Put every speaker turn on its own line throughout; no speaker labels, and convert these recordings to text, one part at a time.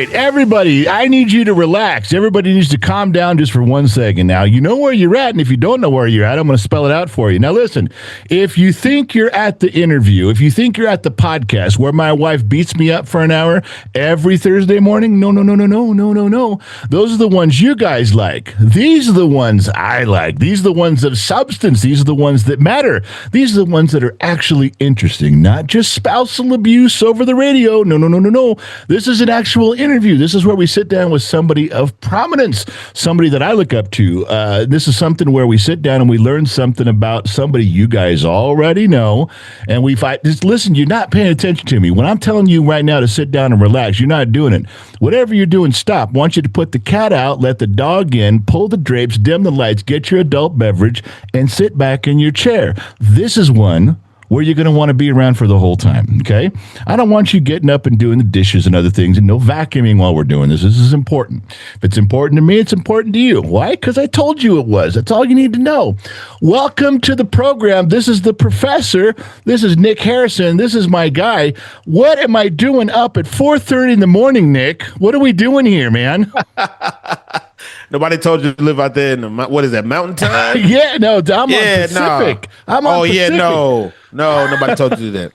Everybody, I need you to relax. Everybody needs to calm down just for 1 second. Now, you know where you're at, and if you don't know where you're at, I'm going to spell it out for you. Now, listen, if you think you're at the interview, if you think you're at the podcast where my wife beats me up for an hour every Thursday morning, no. Those are the ones you guys like. These are the ones I like. These are the ones of substance. These are the ones that matter. These are the ones that are actually interesting, not just spousal abuse over the radio. No. This is an actual interview. This is where we sit down with somebody of prominence, somebody that I look up to. This is something where we sit down and we learn something about somebody you guys already know. And just listen, you're not paying attention to me. When I'm telling you right now to sit down and relax, you're not doing it. Whatever you're doing, stop. I want you to put the cat out, let the dog in, pull the drapes, dim the lights, get your adult beverage, and sit back in your chair. This is one where you're going to want to be around for the whole time, okay? I don't want you getting up and doing the dishes and other things, and no vacuuming while we're doing this. This is important. If it's important to me, it's important to you. Why? Because I told you it was. That's all you need to know. Welcome to the program. This is the professor. This is Nick Harrison. This is my guy. What am I doing up at 4:30 in the morning, Nick? What are we doing here, man?
Nobody told you to live out there in the what is that, Mountain Time?
I'm on Pacific. I'm on Pacific.
No, nobody told you to do that.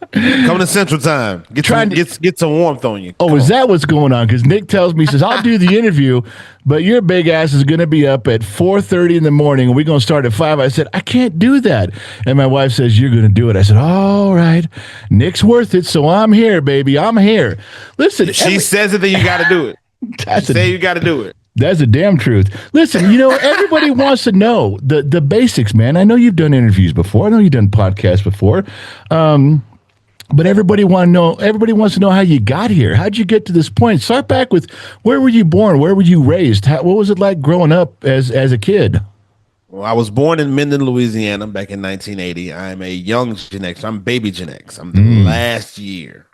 Come to Central Time. Get some warmth on you.
Is that what's going on? Because Nick tells me, he says, I'll do the interview, but your big ass is going to be up at 4:30 in the morning, and we're going to start at 5. I said, I can't do that. And my wife says, you're going to do it. I said, all right. Nick's worth it, so I'm here, baby. I'm here. Listen.
She says it, then you got to do it. You got to do it.
That's the damn truth. Listen, everybody wants to know the basics, man. I know you've done interviews before. I know you've done podcasts before. But everybody wants to know how you got here. How'd you get to this point? Start back with, where were you born? Where were you raised? What was it like growing up as a kid?
Well, I was born in Minden, Louisiana back in 1980. I'm a young genx. I'm baby genx. I'm the last year.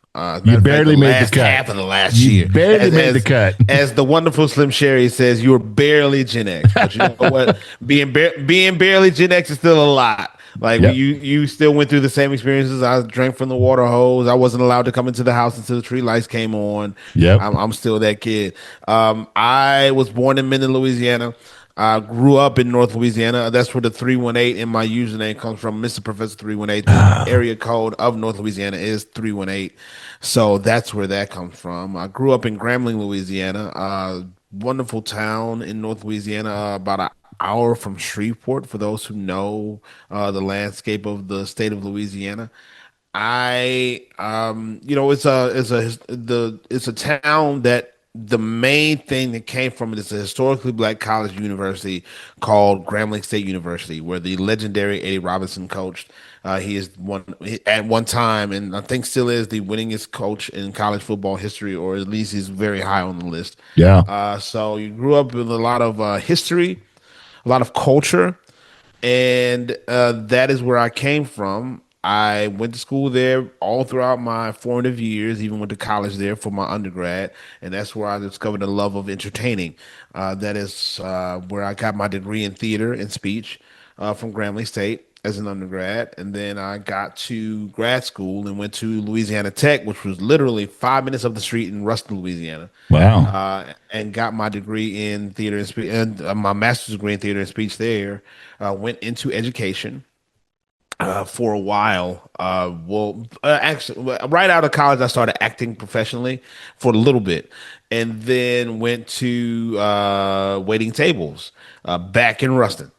You barely made the cut.
Half of the last year.
Barely made the cut.
As the wonderful Slim Sherry says, you were barely Gen X. But you know what? Being barely Gen X is still a lot. Like, you still went through the same experiences. I drank from the water hose. I wasn't allowed to come into the house until the tree lights came on.
Yep.
I'm still that kid. I was born in Minden, Louisiana. I grew up in North Louisiana. That's where the 318 in my username comes from. Mr. Professor 318. The area code of North Louisiana is 318. So that's where that comes from. I grew up in Grambling, Louisiana, a wonderful town in North Louisiana, about an hour from Shreveport, for those who know the landscape of the state of Louisiana. It's a town that the main thing that came from it is a historically black college university called Grambling State University, where the legendary Eddie Robinson coached. He is at one time, and I think still is, the winningest coach in college football history, or at least he's very high on the list.
Yeah.
So you grew up with a lot of history, a lot of culture, and that is where I came from. I went to school there all throughout my formative years, even went to college there for my undergrad, and that's where I discovered a love of entertaining. That is where I got my degree in theater and speech from Grambling State as an undergrad, and then I got to grad school and went to Louisiana Tech, which was literally 5 minutes up the street in Ruston, Louisiana.
Wow.
And got my degree in theater and speech, and my master's degree in theater and speech there. Went into education. For a while. Actually, right out of college, I started acting professionally for a little bit, and then went to waiting tables back in Ruston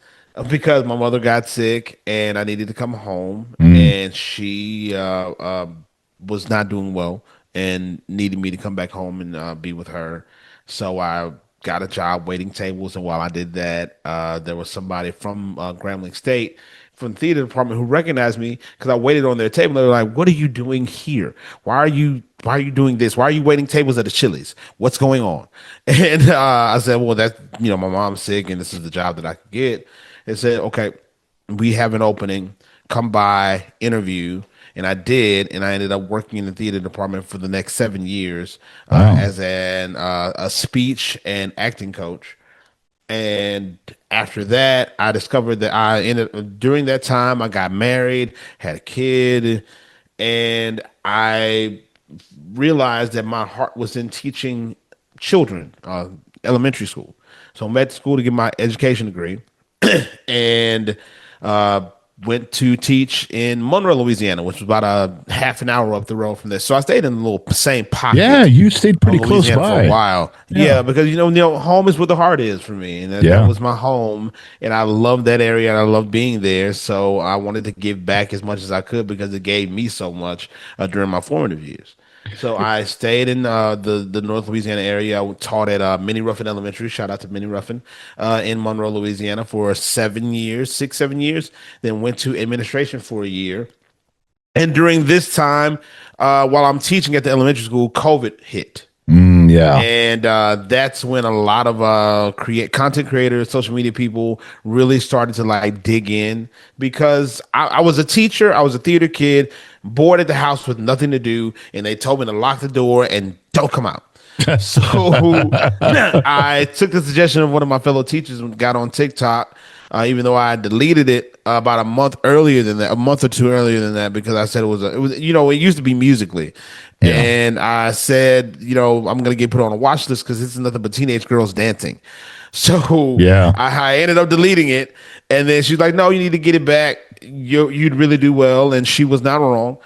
because my mother got sick and I needed to come home, and she was not doing well and needed me to come back home and be with her. So I got a job waiting tables, and while I did that, there was somebody from Grambling State, from the theater department, who recognized me because I waited on their table. They were like, "What are you doing here? Why are you doing this? Why are you waiting tables at the Chili's? What's going on?" And I said, "Well, that's my mom's sick, and this is the job that I could get." They said, "Okay, we have an opening, come by, interview. And I did, and I ended up working in the theater department for the next 7 years
Wow.
as a speech and acting coach. And after that, I discovered that I ended during that time, I got married, had a kid, and I realized that my heart was in teaching children, elementary school. So I went to school to get my education degree and uh, went to teach in Monroe, Louisiana, which was about a half an hour up the road from there. So I stayed in the little same
Yeah,
pocket
you stayed
of
pretty close
Louisiana for a
by.
while.
Yeah.
Yeah, because home is where the heart is for me, and that
Yeah.
was my home, and I love that area, and I love being there. So I wanted to give back as much as I could because it gave me so much during my formative years. So I stayed in the North Louisiana area. I taught at Minnie Ruffin Elementary. Shout out to Minnie Ruffin in Monroe, Louisiana, for 7 years, 6, 7 years. Then went to administration for a year. And during this time, while I'm teaching at the elementary school, COVID hit.
Yeah.
And that's when a lot of content creators, social media people really started to like dig in because I was a teacher, I was a theater kid, bored at the house with nothing to do, and they told me to lock the door and don't come out. So I took the suggestion of one of my fellow teachers and got on TikTok, even though I deleted it about a month earlier than that, a month or two earlier than that, because I said it was it used to be Musically.
Yeah.
And I said, I'm gonna get put on a watch list because this is nothing but teenage girls dancing. So
Yeah.
I ended up deleting it, and then she's like, "No, you need to get it back. You'd really do well." And she was not wrong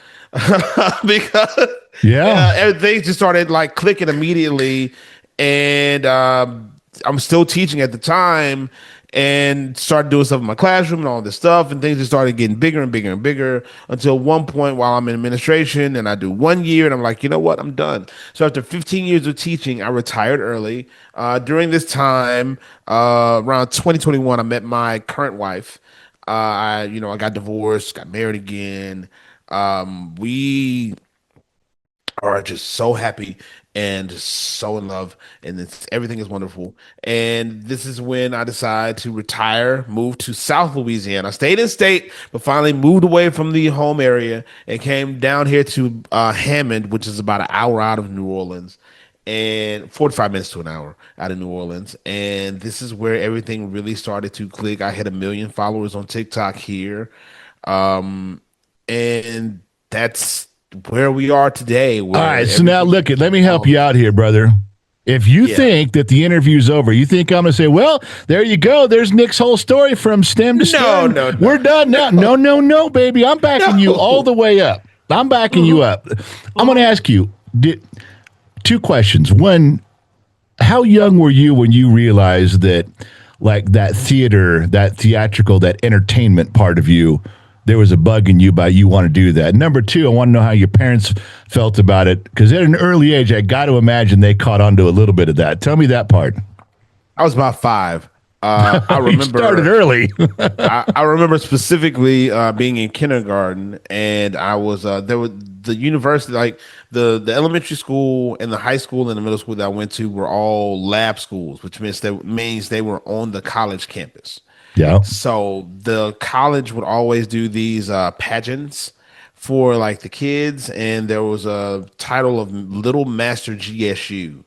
because
Yeah.
everything just started like clicking immediately, and I'm still teaching at the time, and started doing stuff in my classroom and all this stuff, and things just started getting bigger and bigger and bigger until one point while I'm in administration and I do 1 year and I'm like, you know what, I'm done. So after 15 years of teaching, I retired early. During this time, around 2021, I met my current wife. I got divorced, got married again. We are just so happy and just so in love, and everything is wonderful. And this is when I decided to retire, move to South Louisiana. I stayed in state, but finally moved away from the home area and came down here to Hammond, which is about an hour out of New Orleans, and 45 minutes to an hour out of New Orleans. And this is where everything really started to click. I had 1 million followers on TikTok here. And that's where we are today.
All right. So now look, let me help you out here, brother. If you think that the interview's over, you think I'm going to say, well, there you go. There's Nick's whole story from stem to stem.
No.
We're done now. No, baby. I'm backing you all the way up. I'm backing you up. I'm going to ask you two questions. One, how young were you when you realized that, like, that theater, that theatrical, that entertainment part of you, there was a bug in you about you want to do that? Number two, I want to know how your parents felt about it, because at an early age, I got to imagine they caught on to a little bit of that. Tell me that part.
I was about 5. I remember
You started early.
I remember specifically being in kindergarten, and I was there was the university, like the elementary school and the high school and the middle school that I went to were all lab schools, which means they were on the college campus.
Yeah.
So the college would always do these pageants for like the kids, and there was a title of Little Master GSU,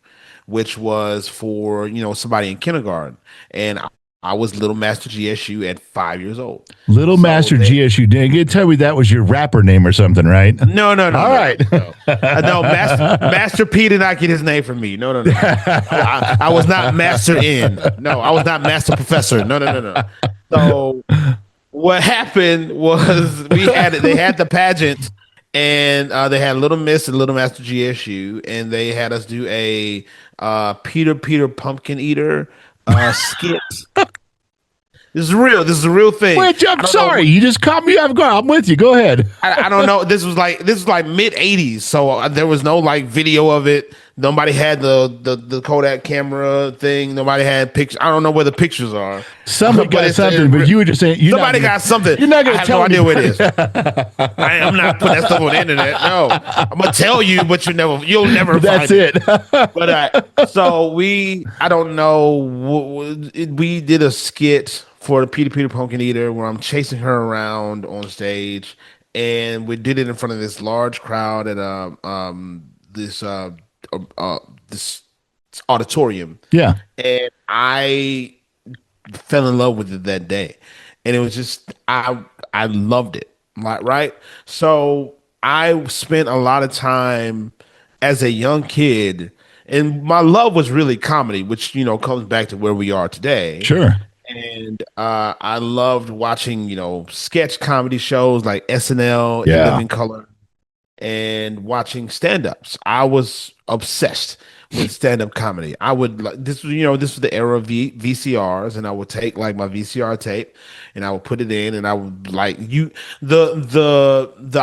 which was for somebody in kindergarten, and I was Little Master GSU at 5 years old.
Little Master GSU. Dang, you tell me that was your rapper name or something, right?
No.
All right.
No, Master P did not get his name from me. No. I was not Master N. No, I was not Master Professor. No. So what happened was they had the pageant, and they had Little Miss and Little Master GSU, and they had us do a Peter Pumpkin Eater skit. This is real. This is a real thing.
Wait, I'm sorry. You just caught me off guard. I'm with you. Go ahead.
I don't know. This was like mid 80s, so there was no like video of it. Nobody had the Kodak camera thing. Nobody had pictures. I don't know where the pictures are.
Somebody got something, but you were just saying
somebody got something.
You're not going
to
tell
no idea where it
anybody.
is. I'm not putting that stuff on the internet. No, I'm gonna tell you, but you'll never.
That's
find
it.
But so I don't know. We did a skit for the Peter Pumpkin Eater where I'm chasing her around on stage, and we did it in front of this large crowd at this this auditorium.
Yeah.
And I fell in love with it that day, and it was just I loved it. Right. So I spent a lot of time as a young kid, and my love was really comedy, which comes back to where we are today.
Sure.
And I loved watching sketch comedy shows like SNL, In
Yeah.
Living Color, and watching stand-ups. I was obsessed with stand-up comedy. I would like this was this was the era of VCRs, and I would take like my VCR tape and I would put it in, and I would the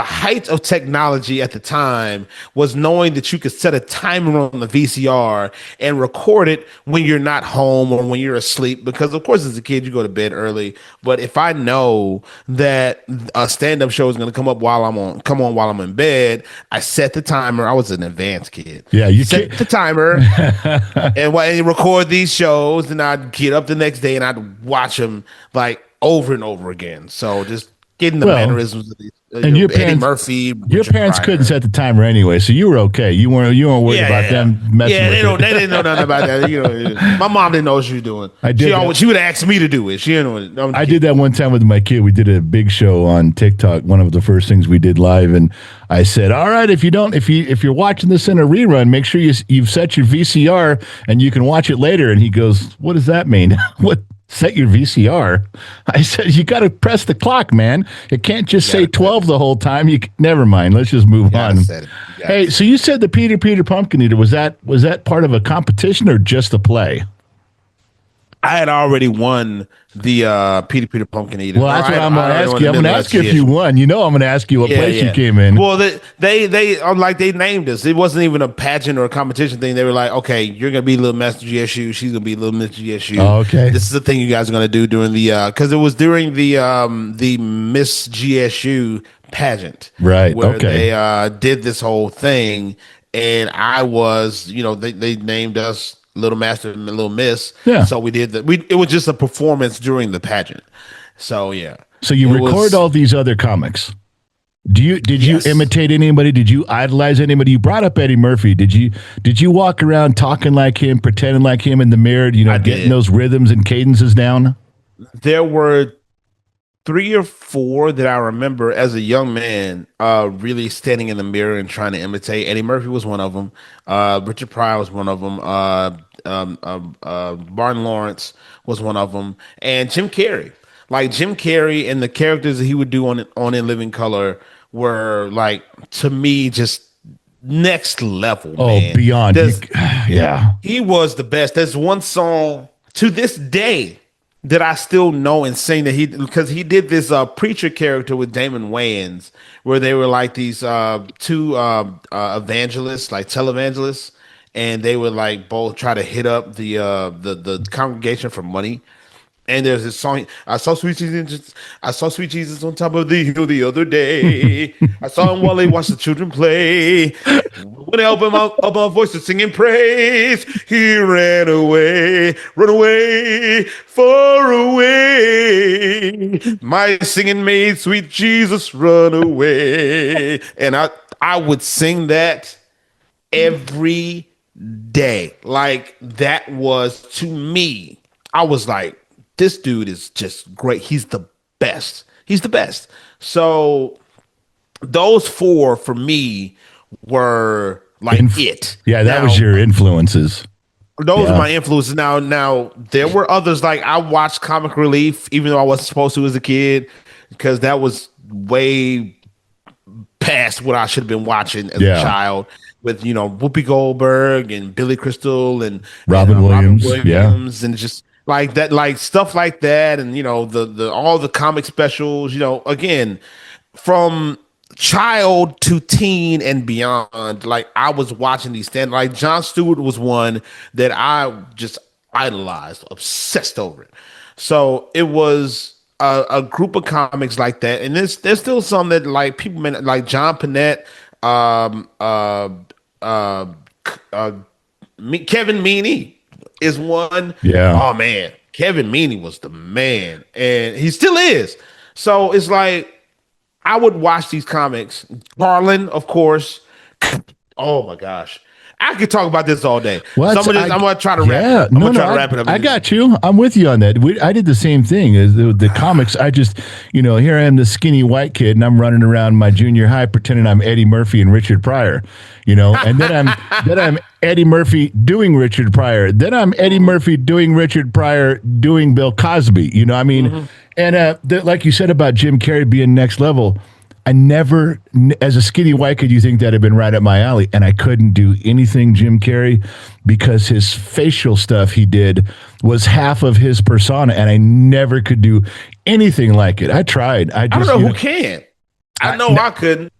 height of technology at the time was knowing that you could set a timer on the VCR and record it when you're not home or when you're asleep, because of course as a kid you go to bed early, but if I know that a stand-up show is going to come on while I'm in bed, I set the timer. I was an advanced kid.
Yeah, you
set the timer and record these shows, and I'd get up the next day and I'd watch them like over and over again. So just getting the mannerisms of these,
and your
Eddie
parents,
Murphy.
your parents couldn't set the timer anyway, so you were okay. You weren't worried about them messing with it.
They didn't know nothing about that. My mom didn't know what she was doing. She would ask me to do it. She didn't know.
I did that one time with my kid. We did a big show on TikTok, one of the first things we did live, and I said, "All right, if you're watching this in a rerun, make sure you've set your VCR and you can watch it later." And he goes, "What does that mean? What? Set your VCR?" I said, "You got to press the clock, man. It can't just say 12 the whole time. Never mind. Let's just move on." Hey, so you said the Peter Pumpkin Eater, was that part of a competition or just a play?
I had already won the Peter Pumpkin Eater.
Well, that's what I'm going to ask you. I'm going to ask you if you won. I'm going to ask you what place you came in.
Well, they named us. It wasn't even a pageant or a competition thing. They were like, "Okay, you're going to be Little Master GSU. She's going to be Little Miss GSU.
Oh, okay.
This is the thing you guys are going to do during the because it was during the Miss GSU pageant,
right?
Where they did this whole thing, and I was, they named us Little Master and Little Miss. Yeah. So we did that. It was just a performance during the pageant. So yeah.
So you record all these other comics. Did you imitate anybody? Did you idolize anybody? You brought up Eddie Murphy. Did you walk around talking like him, pretending like him in the mirror? Getting those rhythms and cadences down?
There were 3 or 4 that I remember as a young man, really standing in the mirror and trying to imitate. Eddie Murphy was one of them. Richard Pryor was one of them. Martin Lawrence was one of them, and Jim Carrey. Like Jim Carrey and the characters that he would do on In Living Color were like, to me, just next level.
Oh, man. Beyond.
He was the best. There's one song to this day that I still know and sing because he did this preacher character with Damon Wayans, where they were like these 2 evangelists, like televangelists, and they would like both try to hit up the congregation for money. And there's this song, I saw sweet Jesus on top of the hill the other day. I saw him while they watched the children play. When I opened up my voice to sing and praise, he ran away, far away. My singing made sweet Jesus run away. And I would sing that every day. Like, that was, to me, I was like, this dude is just great. He's the best. So those 4 for me were like it.
Yeah, that was your influences.
Those are my influences. Now there were others. Like, I watched Comic Relief, even though I wasn't supposed to as a kid, because that was way past what I should have been watching as a child. With Whoopi Goldberg and Billy Crystal and
Robin Williams,
and just like that, like stuff like that, and the all the comic specials. Again, from child to teen and beyond, like I was watching these stand like Jon Stewart was one that I just idolized, obsessed over it. So it was a group of comics like that, and there's still some that like people like John Panette, um, uh, uh, Kevin Meaney is one.
Yeah.
Oh man, Kevin Meaney was the man, and he still is. So it's like I would watch these comics. Garland, of course. Oh my gosh. I could talk about this all day.
Well,
I'm gonna try to wrap it up.
Wrap it up. I got you. I'm with you on that. I did the same thing as the comics. I just, here I am, the skinny white kid, and I'm running around my junior high pretending I'm Eddie Murphy and Richard Pryor, and then I'm Eddie Murphy doing Richard Pryor. Then I'm Eddie Murphy doing Richard Pryor doing Bill Cosby. And like you said about Jim Carrey being next level. I never, as a skinny white kid, you think that'd have been right up my alley, and I couldn't do anything Jim Carrey because his facial stuff he did was half of his persona, and I never could do anything like it. I tried. I
don't know who can. I know I couldn't.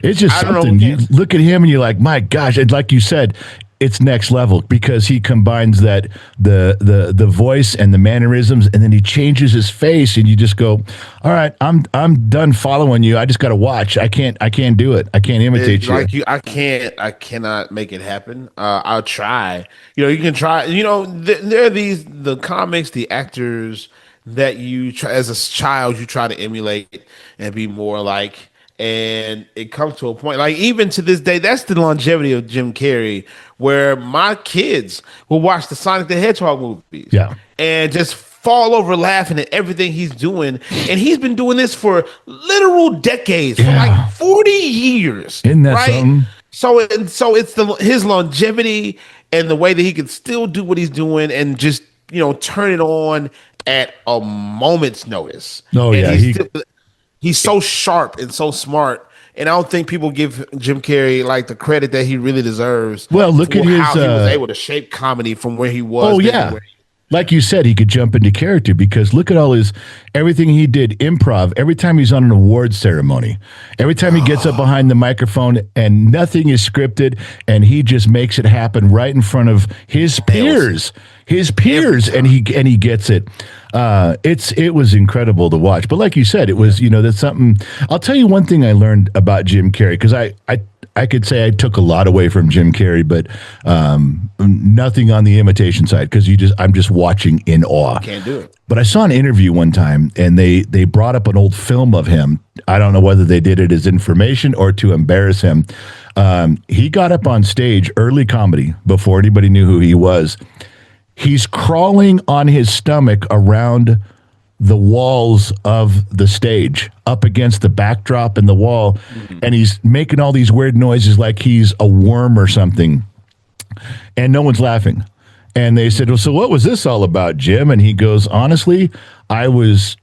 It's just something. You look at him and you're like, my gosh! And like you said, it's next level because he combines that the voice and the mannerisms, and then he changes his face, and you just go, all right, I'm done following you. I just got to watch. I can't do it. I can't imitate you.
Like I cannot make it happen. I'll try. You can try. There are the comics, the actors that you try as a child you try to emulate and be more like. And it comes to a point, like even to this day, that's the longevity of Jim Carrey, where my kids will watch the Sonic the Hedgehog movies, and just fall over laughing at everything he's doing. And he's been doing this for literal decades, for like 40 years.
Isn't that something?
So it's his longevity and the way that he can still do what he's doing and just turn it on at a moment's notice.
Oh
and
yeah,
he's so sharp and so smart, and I don't think people give Jim Carrey like the credit that he really deserves.
Well, look at
how he was able to shape comedy from where he was.
Oh yeah, like you said, he could jump into character because look at everything he did improv. Every time he's on an awards ceremony, every time he gets up behind the microphone and nothing is scripted, and he just makes it happen right in front of his peers. And he gets it. It was incredible to watch. But like you said, it was that's something. I'll tell you one thing I learned about Jim Carrey, because I could say I took a lot away from Jim Carrey, but nothing on the imitation side, because I'm just watching in awe.
Can't do it.
But I saw an interview one time, and they brought up an old film of him. I don't know whether they did it as information or to embarrass him. He got up on stage, early comedy, before anybody knew who he was. He's crawling on his stomach around the walls of the stage, up against the backdrop and the wall, and he's making all these weird noises like he's a worm or something, and no one's laughing. And they said, well, so what was this all about, Jim? And he goes, honestly, I was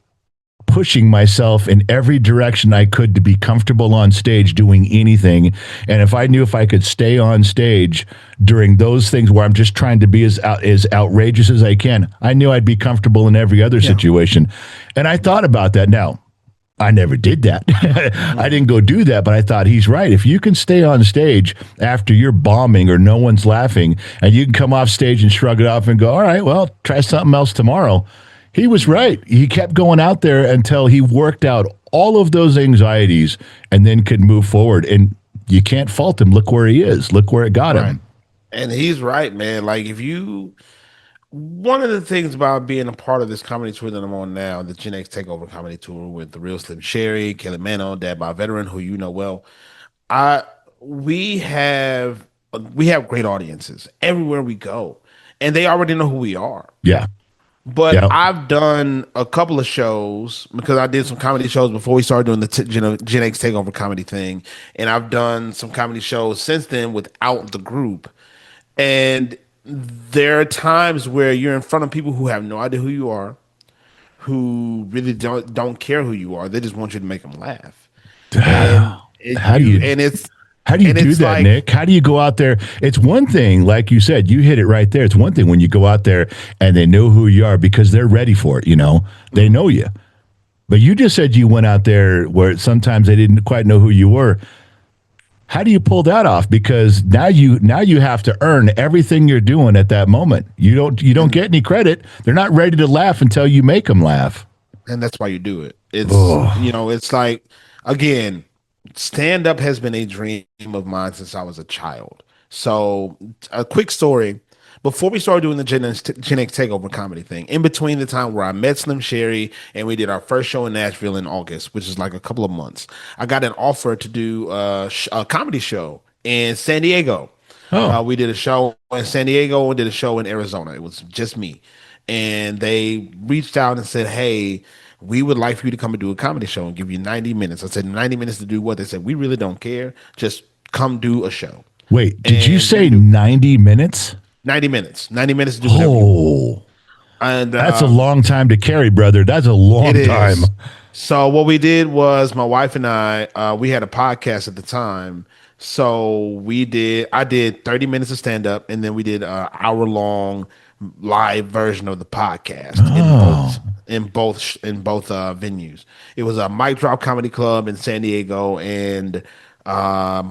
pushing myself in every direction I could to be comfortable on stage doing anything. And if I knew if I could stay on stage during those things where I'm just trying to be as outrageous as I can, I knew I'd be comfortable in every other situation. And I thought about that. Now, I never did that. I didn't go do that, but I thought he's right. If you can stay on stage after you're bombing or no one's laughing, and you can come off stage and shrug it off and go, all right, well, try something else tomorrow. He was right. He kept going out there until he worked out all of those anxieties and then could move forward. And you can't fault him. Look where he is. Look where it got him.
And he's right, man. Like one of the things about being a part of this comedy tour that I'm on now, the Gen X Takeover Comedy Tour with the real Slim Sherry, Kelly Mano, Dad by Veteran, who you know well, we have great audiences everywhere we go, and they already know who we are.
Yeah.
But I've done a couple of shows because I did some comedy shows before we started doing the Gen X Takeover comedy thing. And I've done some comedy shows since then without the group. And there are times where you're in front of people who have no idea who you are, who really don't care who you are. They just want you to make them laugh. How do you do that, like,
Nick? How do you go out there? It's one thing, like you said, you hit it right there. It's one thing when you go out there and they know who you are because they're ready for it, they know you. But you just said you went out there where sometimes they didn't quite know who you were. How do you pull that off? Because now you have to earn everything you're doing at that moment. You don't get any credit. They're not ready to laugh until you make them laugh.
And that's why you do it. It's
Oh,
it's like, again, stand up has been a dream of mine since I was a child. So a quick story. Before we started doing the Gen X Takeover comedy thing, in between the time where I met Slim Sherry and we did our first show in Nashville in August, which is like a couple of months, I got an offer to do a comedy show in San Diego.
oh,
We did a show in San Diego and did a show in Arizona. It was just me. And they reached out and said, "Hey, we would like for you to come and do a comedy show and give you 90 minutes." I said, 90 minutes to do what? They said, "We really don't care. Just come do a show."
wait, did you
And
say
we
90 minutes?
90 minutes, 90 minutes to do whatever you want.
Oh,
And
that's a long time to carry, brother. That's a long
it
time.
is. So what we did was my wife and I, we had a podcast at the time. So I did 30 minutes of stand up and then we did an hour long live version of the podcast
Oh,
in both venues. It was a Mic Drop Comedy Club in San Diego and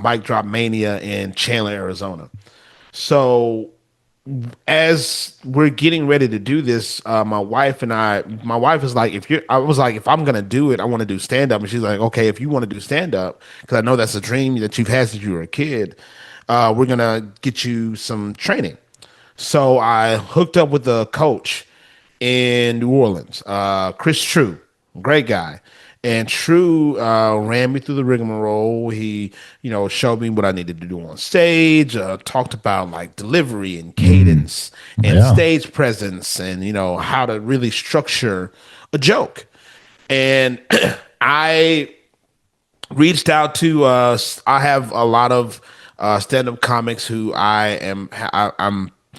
Mic Drop Mania in Chandler, Arizona. So as we're getting ready to do this, my wife is like, I was like, if I'm gonna do it, I want to do stand up, and she's like, okay, if you want to do stand up, because I know that's a dream that you've had since you were a kid, we're gonna get you some training. So I hooked up with a coach in New Orleans, Chris True, great guy. And True ran me through the rigmarole. He, showed me what I needed to do on stage. Talked about like delivery and cadence and
yeah.
stage presence, and how to really structure a joke. And I reached out to I have a lot of stand-up comics who I'm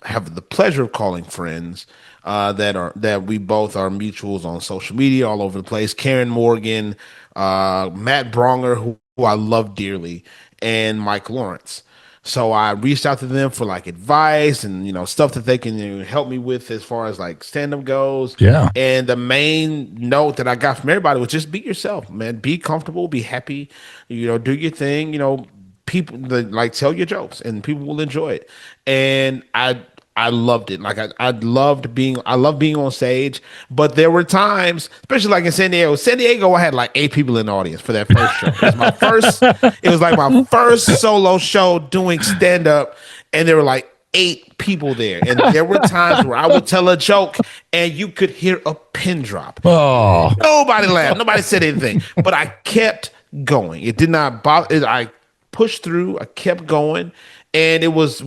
have the pleasure of calling friends, that we both are mutuals on social media all over the place. Karen Morgan, Matt Bronger, who I love dearly, and Mike Lawrence. So I reached out to them for like advice and stuff that they can help me with as far as like stand up goes.
Yeah.
And the main note that I got from everybody was just be yourself, man. Be comfortable, be happy, do your thing. People like tell your jokes and people will enjoy it. And I loved it. Like I love being on stage, but there were times, especially like in San Diego. San Diego, I had like 8 people in the audience for that first show. It was like my first solo show doing stand up, and there were like 8 people there. And there were times where I would tell a joke and you could hear a pin drop.
Oh,
Nobody laughed, nobody said anything, but I kept going. It did not bother. I pushed through. I kept going. And it was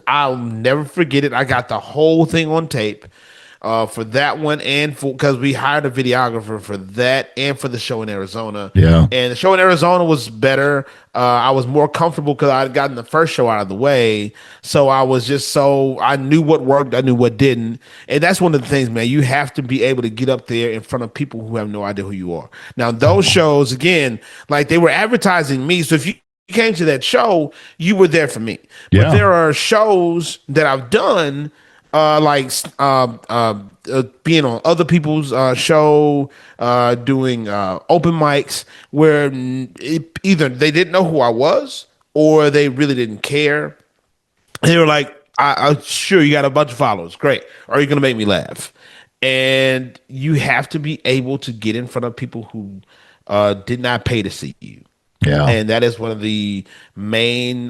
I'll never forget it. I got the whole thing on tape for that one, and because we hired a videographer for that and for the show in Arizona.
yeah.
And the show in Arizona was better. I was more comfortable because I had gotten the first show out of the way. So I knew what worked, I knew what didn't. And that's one of the things, man. You have to be able to get up there in front of people who have no idea who you are. Now, those shows, again, like they were advertising me. So if you came to that show, you were there for me. But
Yeah.
there are shows that I've done, being on other people's show, doing open mics where either they didn't know who I was or they really didn't care. They were like, I'm sure you got a bunch of followers. Great. Are you going to make me laugh? And you have to be able to get in front of people who did not pay to see you.
Yeah.
And that is one of the main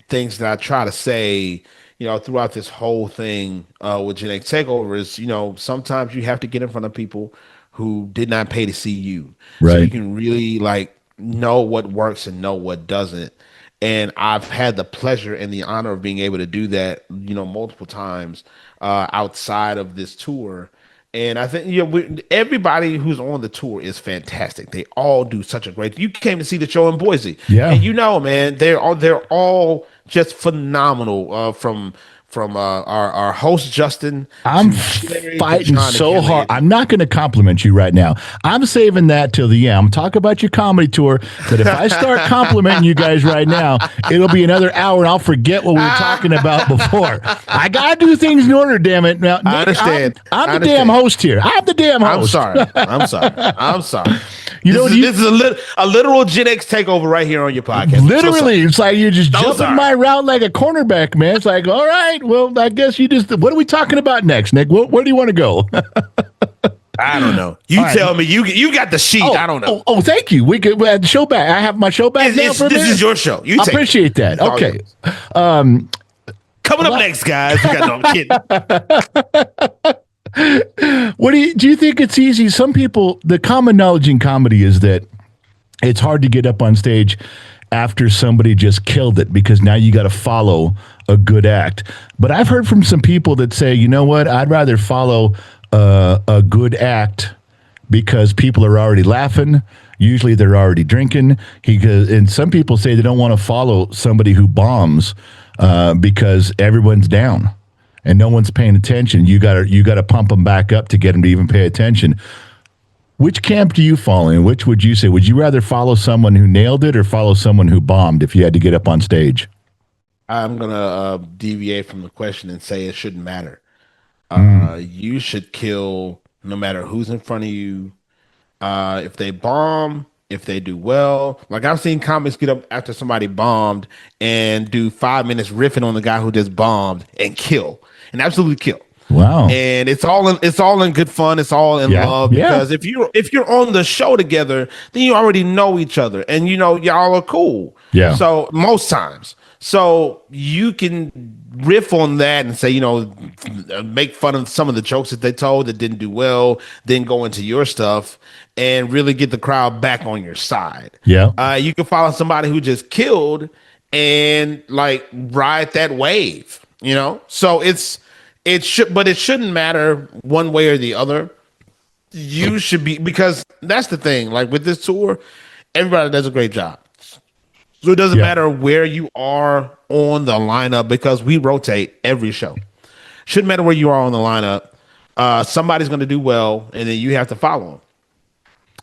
things that I try to say, throughout this whole thing with Gen X Takeover is, sometimes you have to get in front of people who did not pay to see you. So you
Right.
can really like know what works and know what doesn't. And I've had the pleasure and the honor of being able to do that, multiple times outside of this tour. And I think everybody who's on the tour is fantastic. They all do such a great. You came to see the show in Boise,
Yeah.
and man, they're all just phenomenal. from our host Justin.
I'm
Jerry,
fighting
John,
so
and
hard.
Andy.
I'm not going to compliment you right now. I'm saving that till the end. I'm talking about your comedy tour. But if I start complimenting you guys right now, it'll be another hour, and I'll forget what we were talking about before. I got to do things in order. Damn it! Now, Nick,
I understand.
I'm the damn host here. I'm the damn host.
I'm sorry.
You know,
this is a literal Gen X takeover right here on your podcast.
Literally, it's like you just
So
jumping
sorry.
my route like a cornerback, man. It's like, all right, well, I guess you just. What are we talking about next, Nick? Where do you want to go?
I don't know. You tell me. You got the sheet. I don't know.
Oh, thank you. We had the show back. I have my show back now for a
This
minute.
is your show. You
I
take
appreciate that.
It's all
Okay.
yours. Coming up next, guys. We got no kidding.
What do you think it's easy? Some people, the common knowledge in comedy is that it's hard to get up on stage after somebody just killed it because now you got to follow a good act. But I've heard from some people that say, you know what, I'd rather follow a good act because people are already laughing. Usually they're already drinking. And some people say they don't want to follow somebody who bombs because everyone's down and no one's paying attention. You got to pump them back up to get them to even pay attention. Which camp do you fall in? Which would you say? Would you rather follow someone who nailed it or follow someone who bombed if you had to get up on stage?
I'm gonna deviate from the question and say it shouldn't matter. You should kill no matter who's in front of you. If they bomb, if they do well. Like I've seen comics get up after somebody bombed and do 5 minutes riffing on the guy who just bombed and kill and absolutely kill.
Wow.
And it's all in good fun. It's all in love because if you're on the show together, then you already know each other and you know y'all are cool.
Yeah.
So most times. So you can riff on that and say, you know, make fun of some of the jokes that they told that didn't do well, then go into your stuff and really get the crowd back on your side.
Yeah.
You can follow somebody who just killed and like ride that wave, you know? So it shouldn't matter one way or the other. You should be, because that's the thing. Like with this tour, everybody does a great job. So it doesn't matter where you are on the lineup because we rotate every show. Shouldn't matter where you are on the lineup. Somebody's going to do well, and then you have to follow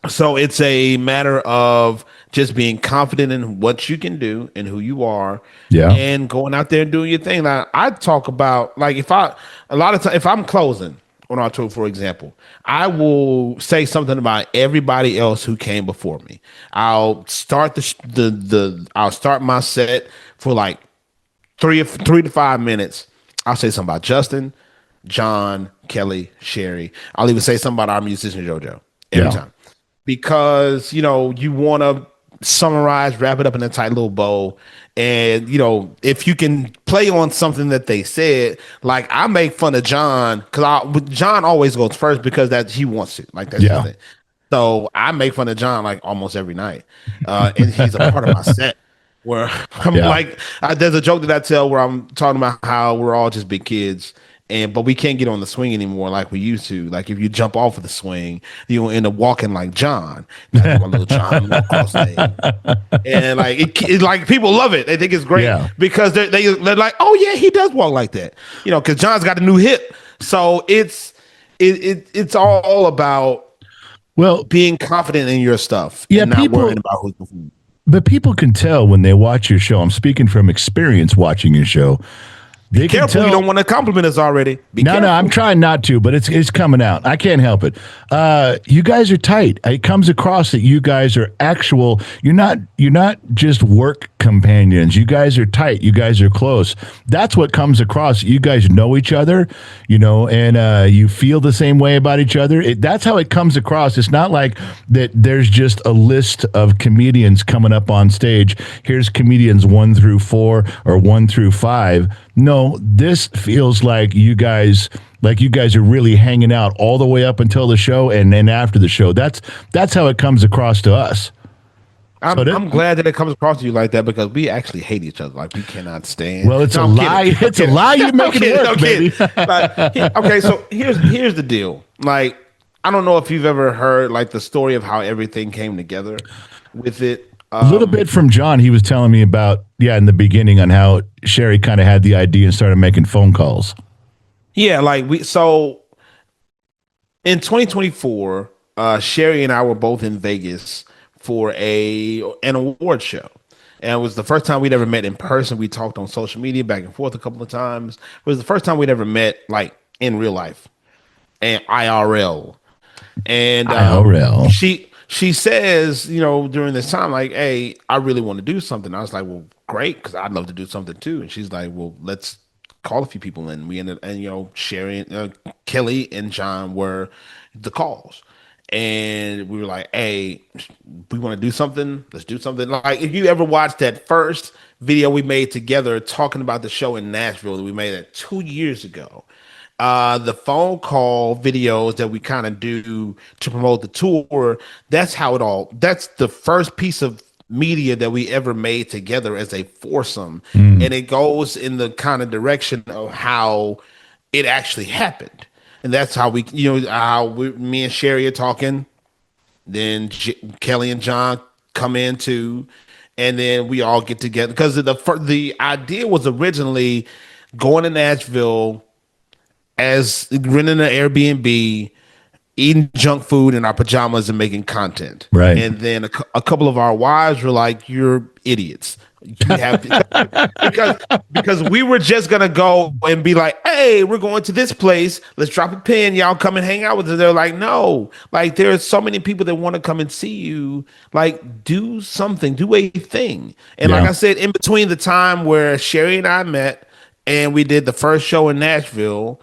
them. So it's a matter of just being confident in what you can do and who you are, and going out there and doing your thing. Now, I talk about like if I'm closing on our tour, for example, I will say something about everybody else who came before me. I'll start I'll start my set for like 3 to 5 minutes. I'll say something about Justin, John, Kelly, Sherry. I'll even say something about our musician JoJo every time. Because, you know, you want to summarize, wrap it up in a tight little bow. And, you know, if you can play on something that they said, like I make fun of John because John always goes first because he wants to. Like that's the thing. So I make fun of John like almost every night. And he's a part of my set where I'm like, there's a joke that I tell where I'm talking about how we're all just big kids. But we can't get on the swing anymore like we used to. Like if you jump off of the swing, you'll end up walking like John. Like one little John across the and like people love it. They think it's great because they're like, oh yeah, he does walk like that. You know, because John's got a new hip. So it's all about being confident in your stuff and not worrying about who's performing.
But people can tell when they watch your show. I'm speaking from experience watching your show.
Be careful, you don't want to compliment us already.
No, I'm trying not to, but it's coming out. I can't help it. You guys are tight. It comes across that you guys are actual. You're not just work companions. You guys are tight. You guys are close. That's what comes across. You guys know each other, you know, and you feel the same way about each other. That's how it comes across. It's not like that there's just a list of comedians coming up on stage. Here's comedians 1 through 4 or 1 through 5. No, this feels like you guys are really hanging out all the way up until the show and then after the show. That's how it comes across to us.
I'm glad that it comes across to you like that because we actually hate each other. Like we cannot stand.
Well, it's a lie. It's a lie. You make it work, baby.
Okay, so here's the deal. Like I don't know if you've ever heard like the story of how everything came together with it.
A little bit from John, he was telling me about, in the beginning on how Sherry kind of had the idea and started making phone calls.
Yeah, so in 2024, Sherry and I were both in Vegas for an award show. And it was the first time we'd ever met in person. We talked on social media back and forth a couple of times. It was the first time we'd ever met like in real life and IRL. And
IRL.
She says, during this time, like, hey, I really want to do something. I was like, well, great, because I'd love to do something too. And she's like, well, let's call a few people in. We ended, and Sherry, Kelly, and John were the calls. And we were like, hey, we want to do something. Let's do something. Like, if you ever watched that first video we made together talking about the show in Nashville that we made that 2 years ago, the phone call videos that we kind of do to promote the tour, that's the first piece of media that we ever made together as a foursome. And it goes in the kind of direction of how it actually happened. And that's how me and Sherry are talking. Then Kelly and John come in too, and then we all get together because the idea was originally going to Nashville as renting an Airbnb, eating junk food in our pajamas and making content.
Right.
And then a couple of our wives were like, "You're idiots." You have to, because we were just gonna go and be like, hey, we're going to this place, let's drop a pin, y'all come and hang out with us. They're like, no, like there's so many people that want to come and see you, like do something, do a thing. And like I said, in between the time where Sherry and I met and we did the first show in Nashville,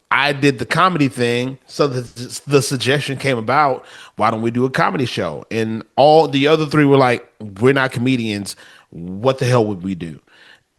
I did the comedy thing, so the suggestion came about, why don't we do a comedy show? And all the other three were like, we're not comedians. What the hell would we do?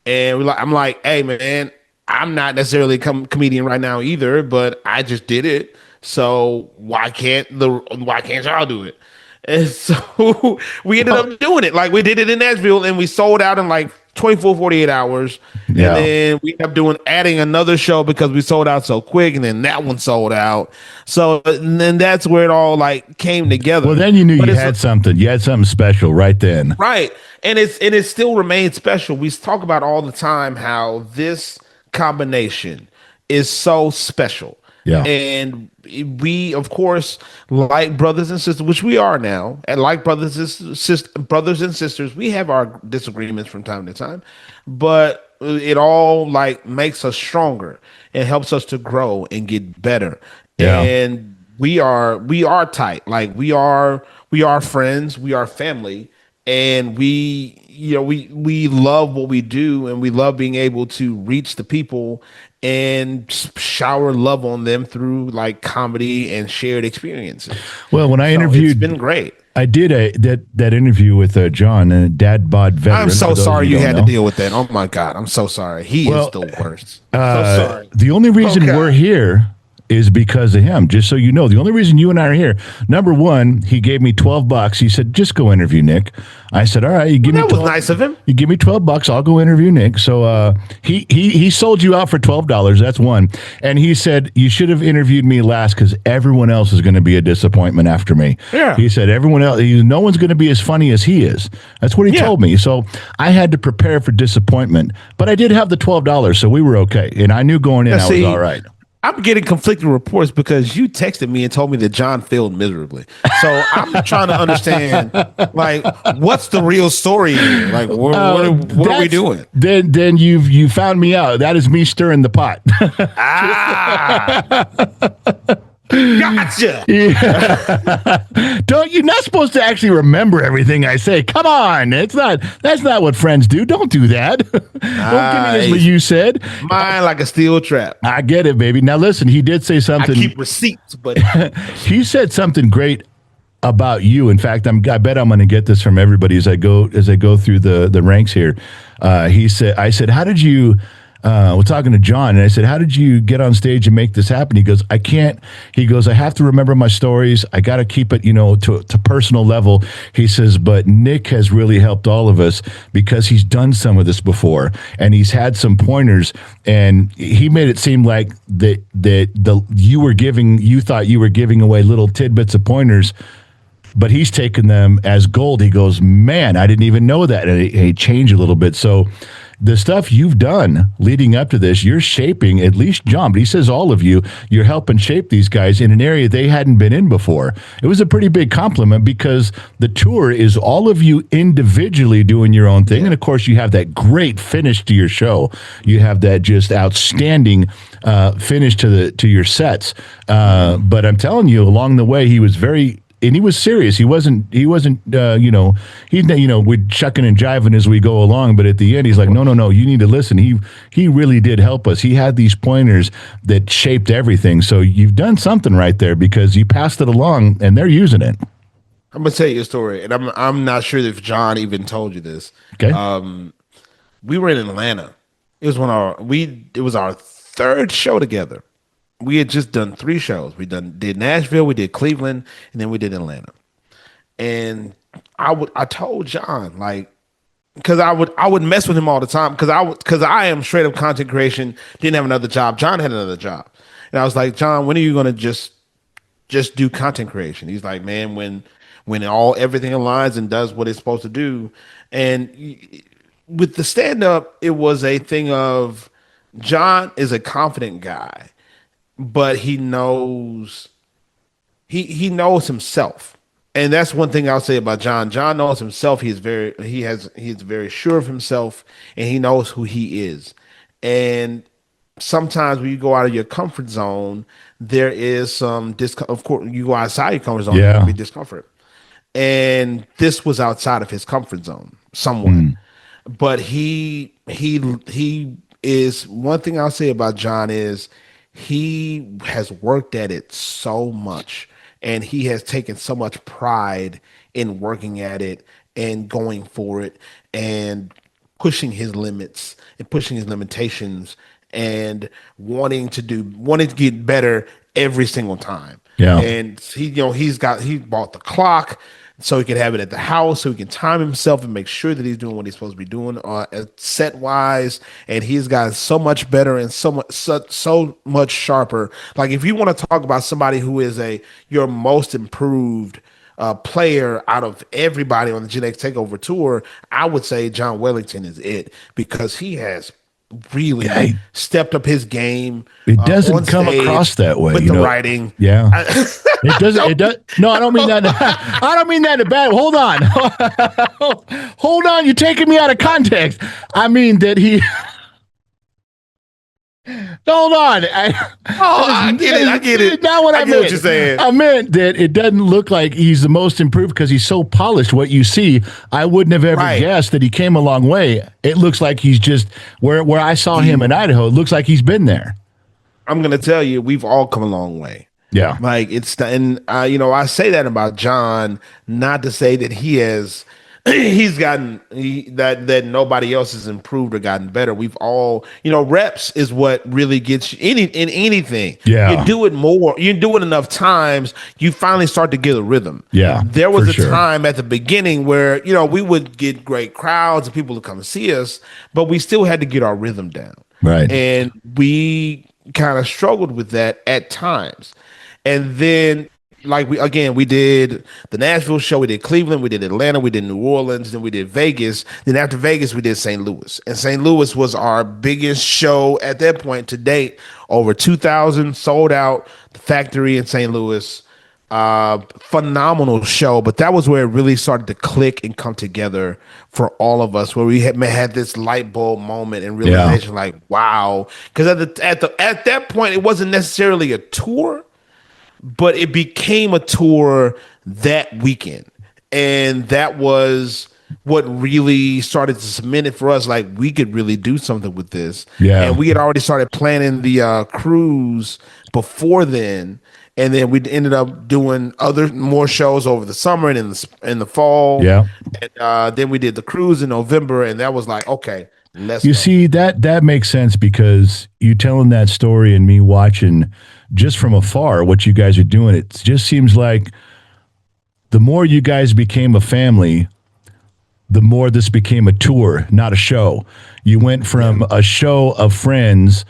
And I'm like, hey, man, I'm not necessarily a comedian right now either, but I just did it. So why can't y'all do it? And so we ended up doing it. Like we did it in Nashville and we sold out in like 24, 48 hours. Yeah. And then we ended up adding another show because we sold out so quick, and then that one sold out. So and then that's where it all like came together.
Well, then you knew you had something. You had something special right then.
Right. And it still remains special. We talk about all the time how this combination is so special. Yeah. And we, of course, like brothers and sisters, which we are now, and like brothers and sisters, we have our disagreements from time to time, but it all like makes us stronger and helps us to grow and get better. Yeah. And we are tight. Like we are friends, we are family, and we love what we do, and we love being able to reach the people and shower love on them through like comedy and shared experiences.
Well, when I interviewed,
it's been great.
I did that interview with John, and Dad Bod veteran.
I'm so sorry you had to deal with that. Oh my God, I'm so sorry. He is the worst. So sorry.
The only reason we're here is because of him. Just so you know, the only reason you and I are here, number one, he gave me $12. He said, just go interview Nick. I said, all right, you give me $12.
That was nice of him.
You give me $12, I'll go interview Nick. So he sold you out for $12. That's one. And he said, you should have interviewed me last because everyone else is going to be a disappointment after me. Yeah. He said, everyone else, no one's going to be as funny as he is. That's what he told me. So I had to prepare for disappointment, but I did have the $12, so we were okay. And I knew going in I was all right.
I'm getting conflicting reports because you texted me and told me that John failed miserably. So I'm trying to understand, like, what's the real story here? Like, what are we doing?
Then you found me out. That is me stirring the pot.
Gotcha.
Yeah. You're not supposed to actually remember everything I say. Come on. That's not what friends do. Don't do that. Don't give me what you said.
Mine like a steel trap.
I get it, baby. Now listen, he did say something.
I keep receipts, but
he said something great about you. In fact, I bet I'm going to get this from everybody as I go through the ranks here. I said, how did you we're talking to John, and I said, how did you get on stage and make this happen? He goes, I can't. He goes, I have to remember my stories. I got to keep it, to personal level. He says, but Nick has really helped all of us because he's done some of this before, and he's had some pointers, and he made it seem like you thought you were giving away little tidbits of pointers. but he's taken them as gold. He goes, man, I didn't even know that. And it changed a little bit. So the stuff you've done leading up to this, you're shaping at least John, but he says all of you, you're helping shape these guys in an area they hadn't been in before. It was a pretty big compliment because the tour is all of you individually doing your own thing. And of course, you have that great finish to your show. You have that just outstanding finish to your sets. But I'm telling you, along the way, he was serious. He wasn't, we're chucking and jiving as we go along. But at the end, he's like, no, you need to listen. He really did help us. He had these pointers that shaped everything. So you've done something right there because you passed it along and they're using it.
I'm gonna tell you a story, and I'm not sure if John even told you this.
Okay.
We were in Atlanta. It was our third show together. We had just done 3 shows. Did Nashville, we did Cleveland, and then we did Atlanta. And I told John, like, because I would mess with him all the time because I am straight up content creation. Didn't have another job. John had another job, and I was like, John, when are you gonna just do content creation? He's like, man, when everything aligns and does what it's supposed to do. And with the stand up, it was a thing of John is a confident guy, but he knows himself. And that's one thing I'll say about John. John knows himself. He's very sure of himself, and he knows who he is. And sometimes when you go out of your comfort zone, there is some discomfort. Of course, you go outside your comfort zone,
Yeah.
There'll be discomfort. And this was outside of his comfort zone somewhat. But he is, one thing I'll say about John is he has worked at it so much, and he has taken so much pride in working at it and going for it and pushing his limits and pushing his limitations and wanting to get better every single time.
Yeah.
And he bought the clock so he can have it at the house, so he can time himself and make sure that he's doing what he's supposed to be doing set wise. And he's gotten so much better and so much sharper. Like, if you want to talk about somebody who is your most improved player out of everybody on the Gen X Takeover tour, I would say John Wellington is it, because he has really stepped up his game.
It doesn't come across that way
with the writing.
Yeah. It doesn't. It does. No, I don't mean that. I don't mean that in a bad. Hold on. Hold on. You're taking me out of context. I mean that he. Hold on.
I get it.
Not what I meant.
What you're saying.
I meant that it doesn't look like he's the most improved because he's so polished. What you see, I wouldn't have ever guessed that he came a long way. It looks like he's just where I saw him in Idaho. It looks like he's been there.
I'm gonna tell you, we've all come a long way.
Yeah,
like I say that about John, not to say that he's gotten that nobody else has improved or gotten better. We've all, reps is what really gets you in anything.
Yeah.
You do it more, you do it enough times, you finally start to get a rhythm.
Yeah.
There was a time at the beginning where, we would get great crowds and people to come see us, but we still had to get our rhythm down.
Right.
And we kind of struggled with that at times. And then, we did the Nashville show, we did Cleveland, we did Atlanta, we did New Orleans, then we did Vegas. Then after Vegas, we did St. Louis. And St. Louis was our biggest show at that point to date. Over 2,000 sold out, the factory in St. Louis. Phenomenal show. But that was where it really started to click and come together for all of us, where we had this light bulb moment and realization, like, wow. Because at that point, it wasn't necessarily a tour, but it became a tour that weekend. And that was what really started to cement it for us. Like, we could really do something with this.
Yeah.
And we had already started planning the cruise before then. And then we ended up doing more shows over the summer and in the fall.
Yeah.
And then we did the cruise in November. And that was like, okay, let's
go.
You
see, that makes sense, because you telling that story and me watching just from afar what you guys are doing, it just seems like the more you guys became a family, the more this became a tour, not a show. You went from a show of friends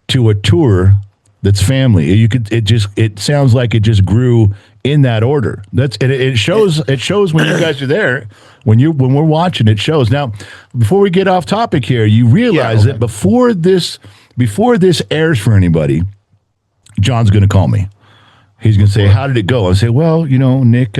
to a tour that's family. It sounds like it just grew in that order. It shows when you guys are there, when we're watching, it shows. Now, before we get off topic here, you
Yeah,
realize
okay.
that before this airs for anybody, John's going to call me. He's going to say, "How did it go?" I say, "Well, Nick,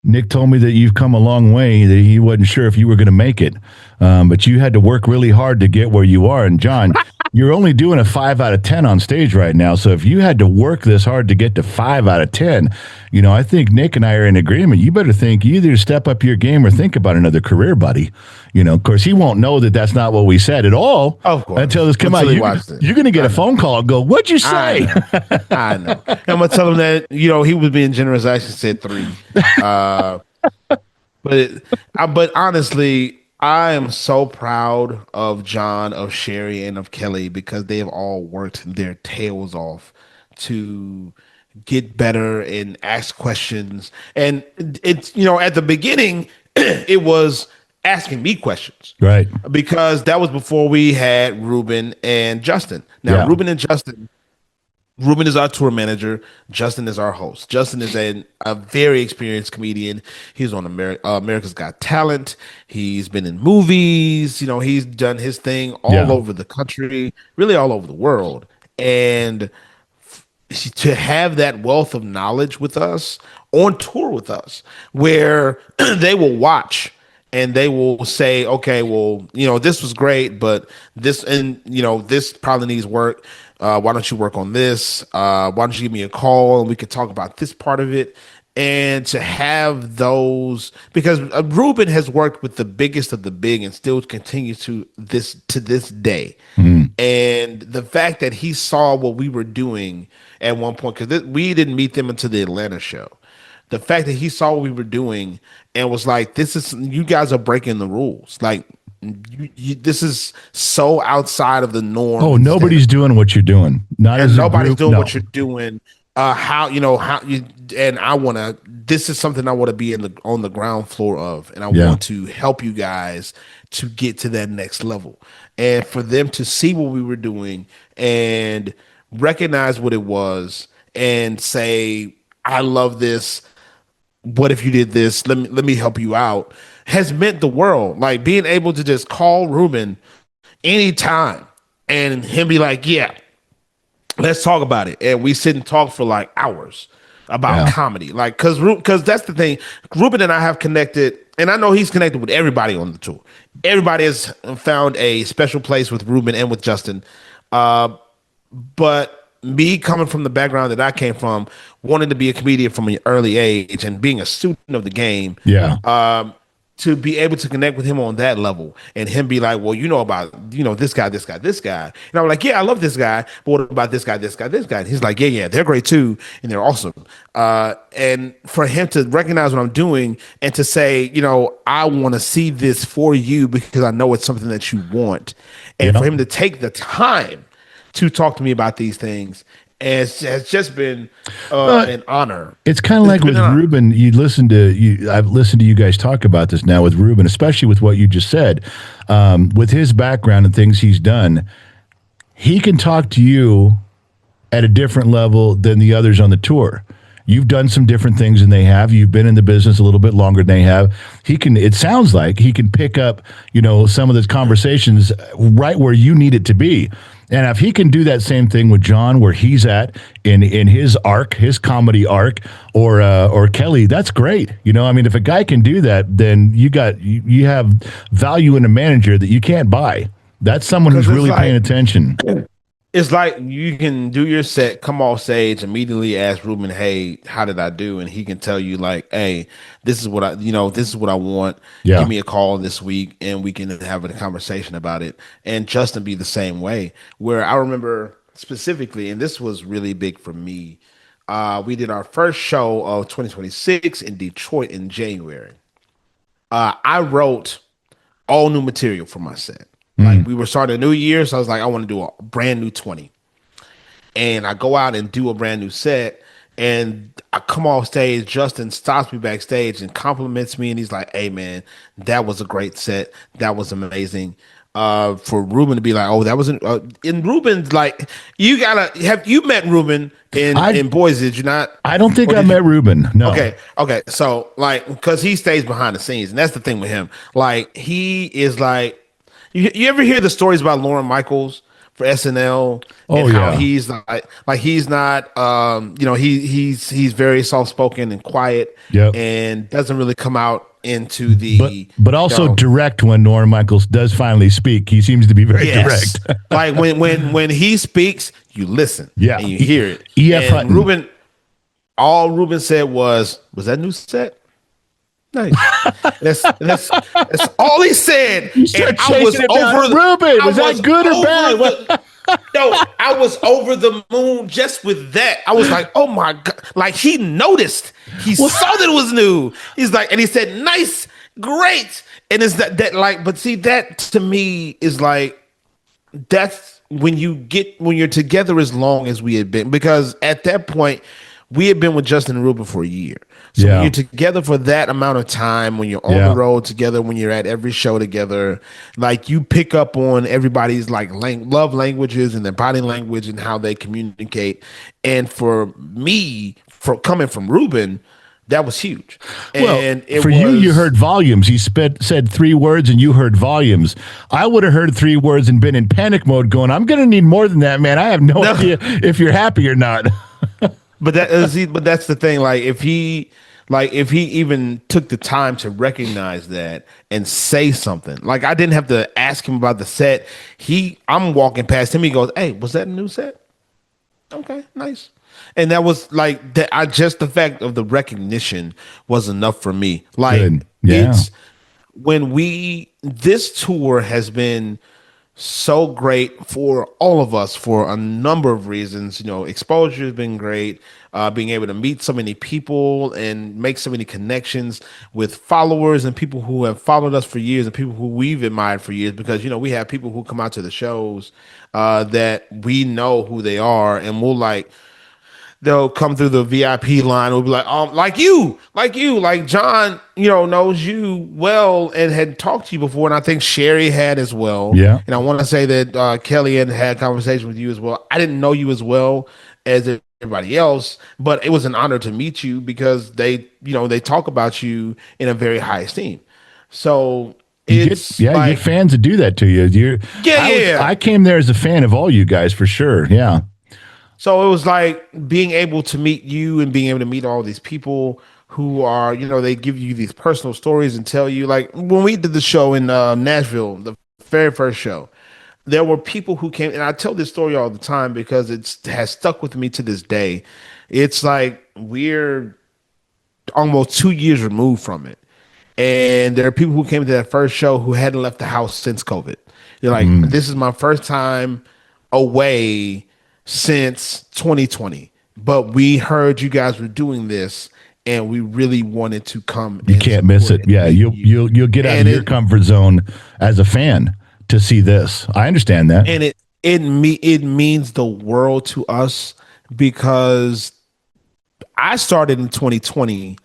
Nick told me that you've come a long way, that he wasn't sure if you were going to make it, but you had to work really hard to get where you are. And John, you're only doing a 5 out of 10 on stage right now. So if you had to work this hard to get to 5 out of 10, I think Nick and I are in agreement. You better think, you either step up your game or think about another career, buddy." Of course, he won't know that that's not what we said at all.
Of course.
Until this come out. You're going to get a phone call and go, "What'd you say?"
I know. I'm gonna tell him that he was being generous. I actually said 3. But honestly, I am so proud of John, of Sherry, and of Kelly because they have all worked their tails off to get better and ask questions. And it's at the beginning, it was asking me questions,
Right.
because that was before we had Ruben and Justin. Now,
Yeah.
Ruben is our tour manager. Justin is our host. Justin is a very experienced comedian. He's on America's Got Talent. He's been in movies. He's done his thing all over the country, really all over the world. And to have that wealth of knowledge with us on tour with us, where they will watch and they will say, "Okay, well, this was great, but this probably needs work. Why don't you work on this? Why don't you give me a call and we could talk about this part of it?" And to have those, because Ruben has worked with the biggest of the big and still continues to this day. And the fact that he saw what we were doing at one point, because we didn't meet them until the Atlanta show. The fact that he saw what we were doing and was like, you guys are breaking the rules. Like, this is so outside of the norm.
Oh, nobody's doing what you're doing.
Nobody's doing what you're doing. And I want to, this is something I want to be on the ground floor of. And I want to help you guys to get to that next level. And for them to see what we were doing and recognize what it was and say, "I love this. What if you did this? Let me help you out," has meant the world. Like, being able to just call Ruben anytime and him be like, "Yeah, let's talk about it." And we sit and talk for like hours about comedy. Like, cause that's the thing. Ruben and I have connected, and I know he's connected with everybody on the tour. Everybody has found a special place with Ruben and with Justin. But me coming from the background that I came from, wanting to be a comedian from an early age and being a student of the game, to be able to connect with him on that level and him be like, "Well, about, this guy, this guy, this guy." And I'm like, "Yeah, I love this guy, but what about this guy, this guy, this guy?" And he's like, "Yeah, they're great too. And they're awesome." And for him to recognize what I'm doing and to say, "I want to see this for you because I know it's something that you want." And for him to take the time to talk to me about these things has just been an honor.
It's kind of like with Ruben. I've listened to you guys talk about this now with Ruben, especially with what you just said. With his background and things he's done, he can talk to you at a different level than the others on the tour. You've done some different things than they have. You've been in the business a little bit longer than they have. It sounds like he can pick up, some of those conversations right where you need it to be. And if he can do that same thing with John, where he's at in his arc, his comedy arc, or Kelly, that's great. If a guy can do that, then you have value in a manager that you can't buy. That's someone who's really paying attention.
It's like you can do your set, come off stage, immediately ask Ruben, "Hey, how did I do?" And he can tell you like, "Hey, this is what I want. Give me a call this week and we can have a conversation about it." And Justin be the same way, where I remember specifically, and this was really big for me. We did our first show of 2026 in Detroit in January. I wrote all new material for my set. Like, we were starting a new year, so I was like, I want to do a brand new 20. And I go out and do a brand new set, and I come off stage. Justin stops me backstage and compliments me, and he's like, "Hey, man, that was a great set. That was amazing. for Ruben to be like, oh, that wasn't in Ruben's like have you met Ruben in Boise, did you not?
I don't think
Or
I
did
met
you?
Ruben. No.
Okay. So like, because he stays behind the scenes, and that's the thing with him. Like he is like, you ever hear the stories about Lauren Michaels for SNL
Oh
and how
yeah.
he's like he's not he's very soft spoken and quiet
Yep.
and doesn't really come out into
But
the
but also direct when Norm Michaels does finally speak. He seems to be very
yes.
direct.
Like when he speaks, you listen
Yeah.
and you hear it.
E.F.
And
Hutton.
all Ruben said was that new set? Nice. That's all he said.
You start
And I was
chasing it down.
over
Ruben,
I
was that good or
over
bad?
the- Yo, I was over the moon just with that. I was like, oh my God. Like he noticed. He saw that it was new. He's like, and he said, nice, great. And it's that like, but see, that to me is like, that's when you're together as long as we had been, because at that point we had been with Justin and Ruben for a year. So when
Yeah.
you're together for that amount of time, when you're on
Yeah.
the road together, when you're at every show together, like you pick up on everybody's like love languages and their body language and how they communicate. And for me, for coming from Ruben, that was huge. And
Well, for you heard volumes. He said 3 words and you heard volumes. I would have heard 3 words and been in panic mode going, I'm going to need more than that, man. I have no idea if you're happy or not.
But that's the thing. Like if he even took the time to recognize that and say something, like I didn't have to ask him about the set. I'm walking past him. He goes, "Hey, was that a new set? Okay, nice." And that was like that. The fact of the recognition was enough for me. Like
Good. Yeah.
it's this tour has been so great for all of us for a number of reasons. Exposure has been great. Being able to meet so many people and make so many connections with followers and people who have followed us for years and people who we've admired for years, because we have people who come out to the shows that we know who they are, and they'll come through the VIP line. We'll be like, like John, knows you well and had talked to you before. And I think Sherry had as well.
Yeah.
And I want to say that Kelly had conversation with you as well. I didn't know you as well as everybody else, but it was an honor to meet you because they talk about you in a very high esteem. So
You get fans to do that to you. I came there as a fan of all you guys for sure. Yeah.
So it was like being able to meet you and being able to meet all these people who are, they give you these personal stories and tell you, like when we did the show in Nashville, the very first show, there were people who came, and I tell this story all the time because it has stuck with me to this day. It's like we're almost 2 years removed from it. And there are people who came to that first show who hadn't left the house since COVID. They're like, this is my first time away since 2020, but we heard you guys were doing this and we really wanted to come.
You can't miss it. Yeah, you'll get out of your comfort zone as a fan to see this. I understand that.
And it means the world to us because I started in 2020,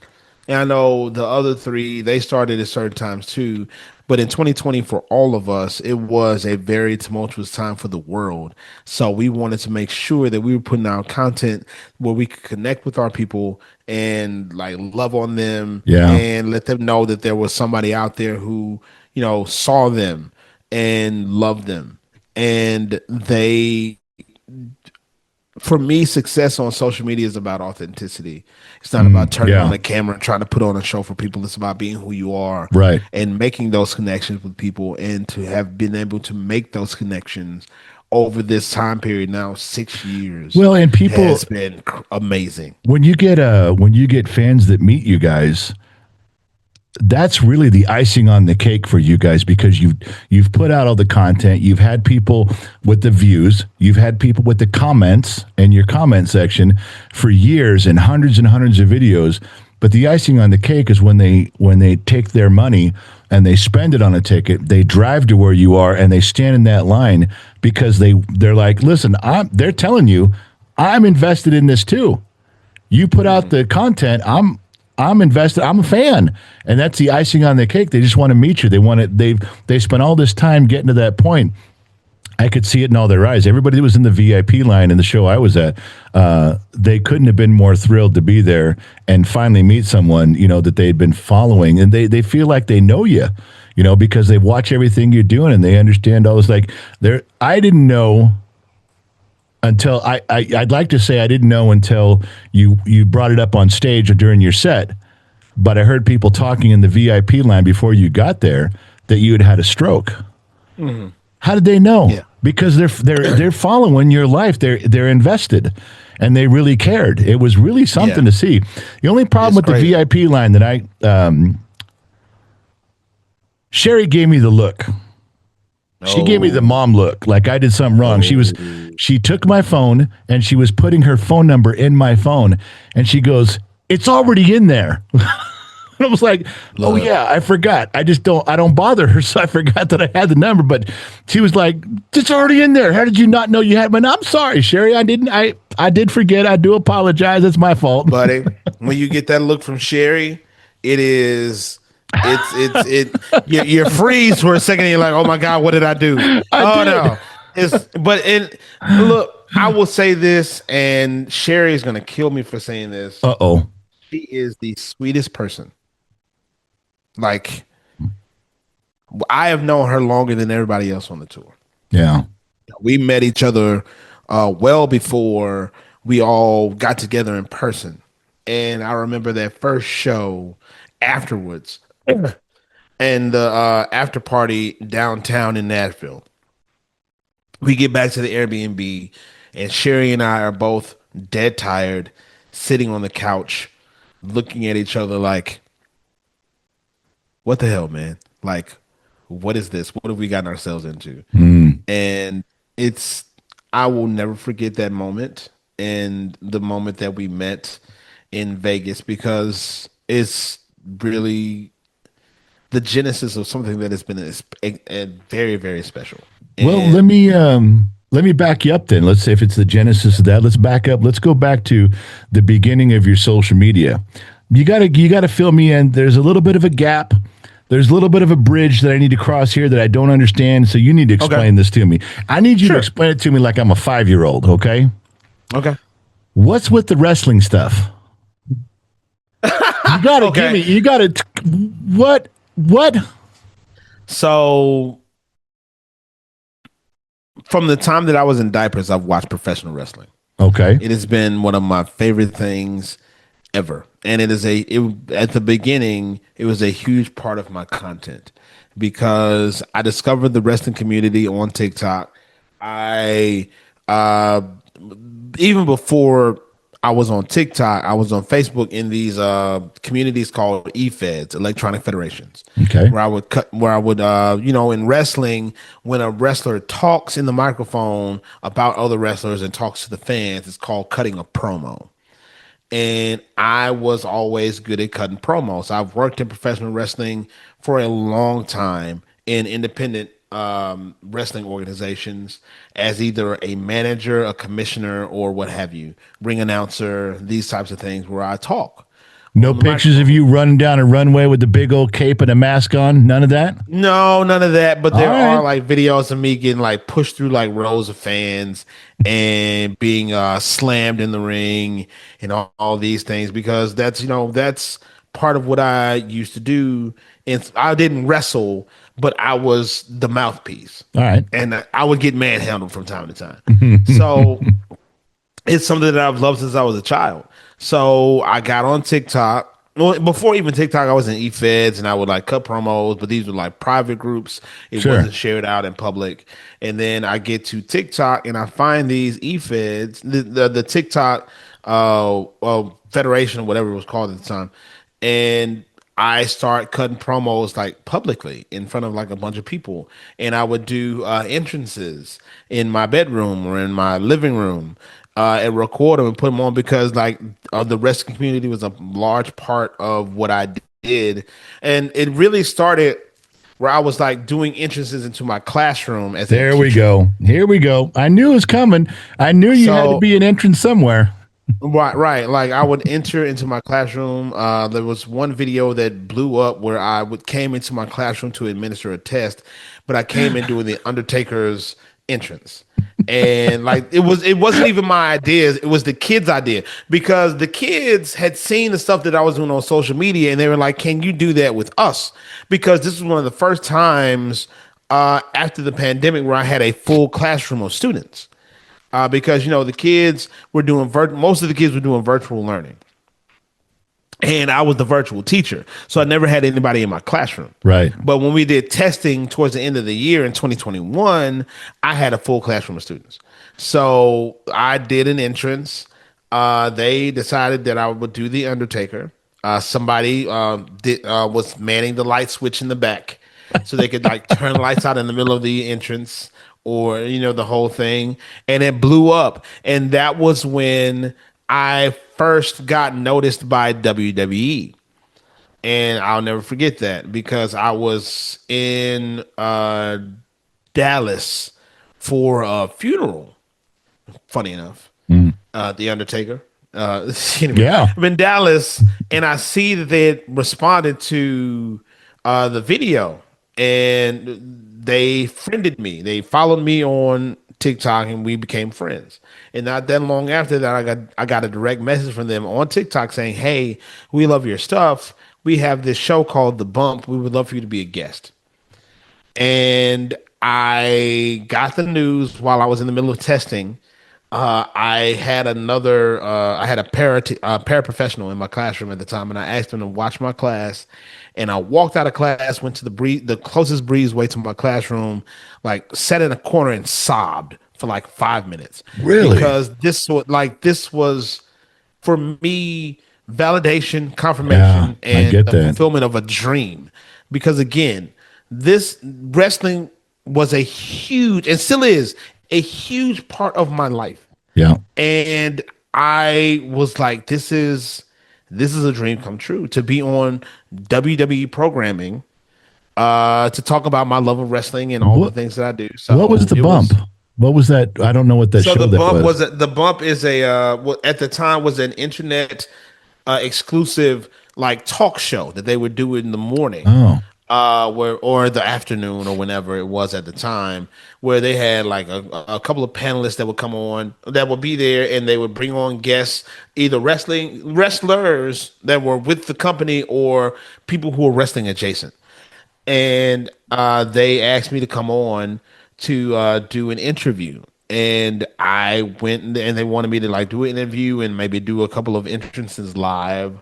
and I know the other 3, they started at certain times too. But in 2020, for all of us, it was a very tumultuous time for the world. So we wanted to make sure that we were putting out content where we could connect with our people and like love on them and let them know that there was somebody out there who, saw them and loved them. And for me, success on social media is about authenticity. It's not about turning on a camera and trying to put on a show for people. It's about being who you are,
right? And
making those connections with people, and to have been able to make those connections over this time period now, 6 years.
Well, and people,
has been amazing.
When you get fans that meet you guys, that's really the icing on the cake for you guys, because you've put out all the content. You've had people with the views. You've had people with the comments in your comment section for years and hundreds of videos. But the icing on the cake is when they take their money and they spend it on a ticket. They drive to where you are and they stand in that line because they're like, listen, they're telling you, I'm invested in this too. You put out the content. I'm invested. I'm a fan, and that's the icing on the cake. They just want to meet you. They want to. They spent all this time getting to that point. I could see it in all their eyes. Everybody that was in the VIP line in the show I was at, they couldn't have been more thrilled to be there and finally meet someone, that they'd been following. And they feel like they know you, because they watch everything you're doing and they understand all this. Like, I didn't know until I'd like to say I didn't know until you brought it up on stage or during your set. But I heard people talking in the VIP line before you got there that you had had a stroke. Mm-hmm. How did they know?
Yeah.
Because they're following your life. They're invested, and they really cared. It was really something to see. The only problem with the VIP line that Sherry gave me the look. She gave me the mom look, like I did something wrong. She took my phone and she was putting her phone number in my phone, and she goes, "It's already in there." I was like, "Oh yeah, I forgot. I don't bother her, so I forgot that I had the number." But she was like, "It's already in there. How did you not know you had?" But I'm sorry, Sherry. I didn't. I did forget. I do apologize. It's my fault,
buddy. When you get that look from Sherry, it is. You freeze for a second. And you're like, "Oh my God, what did I do?" No. Look, I will say this, and Sherry is gonna kill me for saying this. She is the sweetest person. Like, I have known her longer than everybody else on the tour.
Yeah.
We met each other well before we all got together in person. And I remember that first show afterwards and the after party downtown in Nashville. We get back to the Airbnb, and Sherry and I are both dead tired, sitting on the couch, looking at each other like, what the hell, man? Like, what is this? What have we gotten ourselves into? And I will never forget that moment and the moment that we met in Vegas, because it's really the genesis of something that has been a very, very special.
Well, let me back you up then. Let's say if it's the genesis of that, let's back up. Let's go back to the beginning of your social media. You gotta fill me in. There's a little bit of a gap. There's a little bit of a bridge that I need to cross here that I don't understand. So you need to explain this to me. I need you to explain it to me like I'm a 5-year-old. Okay.
Okay.
What's with the wrestling stuff? You gotta give me. You gotta. What?
So, from the time that I was in diapers, I've watched professional wrestling.
Okay.
It has been one of my favorite things ever. And at the beginning, it was a huge part of my content because I discovered the wrestling community on TikTok. I even before I was on TikTok, I was on Facebook in these communities called eFeds, electronic federations.
Okay.
Where I would in wrestling, when a wrestler talks in the microphone about other wrestlers and talks to the fans, it's called cutting a promo. And I was always good at cutting promos. I've worked in professional wrestling for a long time in independent wrestling organizations as either a manager, a commissioner, or what have you, ring announcer, these types of things where I talk.
No pictures of you running down a runway with the big old cape and a mask on? None of that?
No, none of that. But there are like videos of me getting like pushed through like rows of fans and being slammed in the ring and all these things, because that's part of what I used to do. And I didn't wrestle, but I was the mouthpiece.
All right.
And I would get manhandled from time to time. So it's something that I've loved since I was a child. So I got on TikTok. Well, before even TikTok, I was in eFeds and I would like cut promos, but these were like private groups. It wasn't shared out in public. And then I get to TikTok and I find these eFeds, the TikTok Federation or whatever it was called at the time. And I start cutting promos like publicly in front of like a bunch of people. And I would do entrances in my bedroom or in my living room. And record them and put them on because like the wrestling community was a large part of what I did. And it really started where I was like doing entrances into my classroom as
There we go. Here we go. I knew it was coming. I knew you had to be an entrance somewhere.
Right. Like I would enter into my classroom. There was one video that blew up where I would came into my classroom to administer a test, but I came in doing the Undertaker's entrance. And like it wasn't even my ideas, it was the kids' idea because the kids had seen the stuff that I was doing on social media and they were like, "Can you do that with us?" Because this was one of the first times after the pandemic where I had a full classroom of students because the kids were doing most of the kids were doing virtual learning, and I was the virtual teacher, so I never had anybody in my classroom.
Right.
But when we did testing towards the end of the year in 2021, I had a full classroom of students. So I did an entrance. They decided that I would do the Undertaker. Somebody was manning the light switch in the back, so they could like turn lights out in the middle of the entrance, or the whole thing, and it blew up. And that was when I first got noticed by WWE. And I'll never forget that because I was in Dallas for a funeral, funny enough. The Undertaker.
Yeah.
I'm in Dallas and I see that they had responded to the video and they friended me. They followed me on TikTok and we became friends. And not that long after that, I got a direct message from them on TikTok saying, "Hey, we love your stuff. We have this show called The Bump. We would love for you to be a guest." And I got the news while I was in the middle of testing. I had a paraprofessional in my classroom at the time, and I asked him to watch my class. And I walked out of class, went to the closest breezeway to my classroom, like sat in a corner and sobbed for like 5 minutes.
Really?
Because this was for me validation, confirmation,
Yeah, I
and
get
the
that.
fulfillment of a dream. Because again, this wrestling was a huge and still is a huge part of my life.
Yeah.
And I was like, this is a dream come true to be on WWE programming, to talk about my love of wrestling and all the
What,
things that I do. So
what was the bump? What was that? I don't know what that
so
show that was.
the bump is at the time was an internet exclusive like talk show that they would do in the morning,
Oh,
where or the afternoon or whenever it was at the time, where they had like a couple of panelists that would come on that would be there, and they would bring on guests, either wrestlers that were with the company or people who were wrestling adjacent. And they asked me to come on to do an interview. And I went and they wanted me to like do an interview and maybe do a couple of entrances live.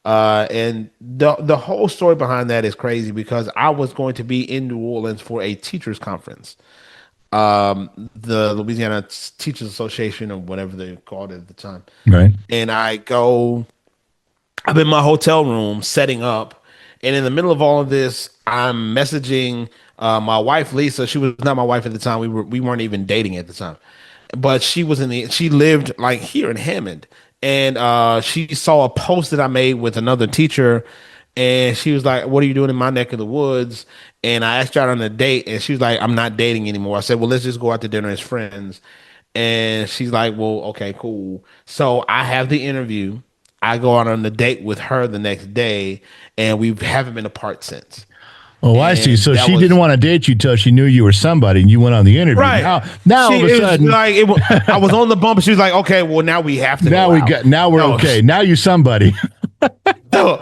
And the whole story behind that is crazy because I was going to be in New Orleans for a teachers conference, the Louisiana Teachers Association or whatever they called it at the time.
right.
And I'm in my hotel room setting up, and in the middle of all of this, I'm messaging my wife Lisa. She was not my wife at the time. We weren't even dating at the time, but she lived like here in Hammond, and she saw a post that I made with another teacher, and she was like, "What are you doing in my neck of the woods?" And I asked her out on a date, and she was like, "I'm not dating anymore." I said, "Well, let's just go out to dinner as friends." And she's like, "Well, okay, cool." So I have the interview. I go out on the date with her the next day, and we haven't been apart since.
Oh, I see.
And
So
that
she
was
didn't want to date you till she knew you were somebody, and you went on the interview.
right.
Now all
She
of a
it was
sudden,
like I was on the bump, and she was like, "Okay, well now we have to."
now
go
we
out.
got. Now we're
No,
okay. Now you're somebody.
no.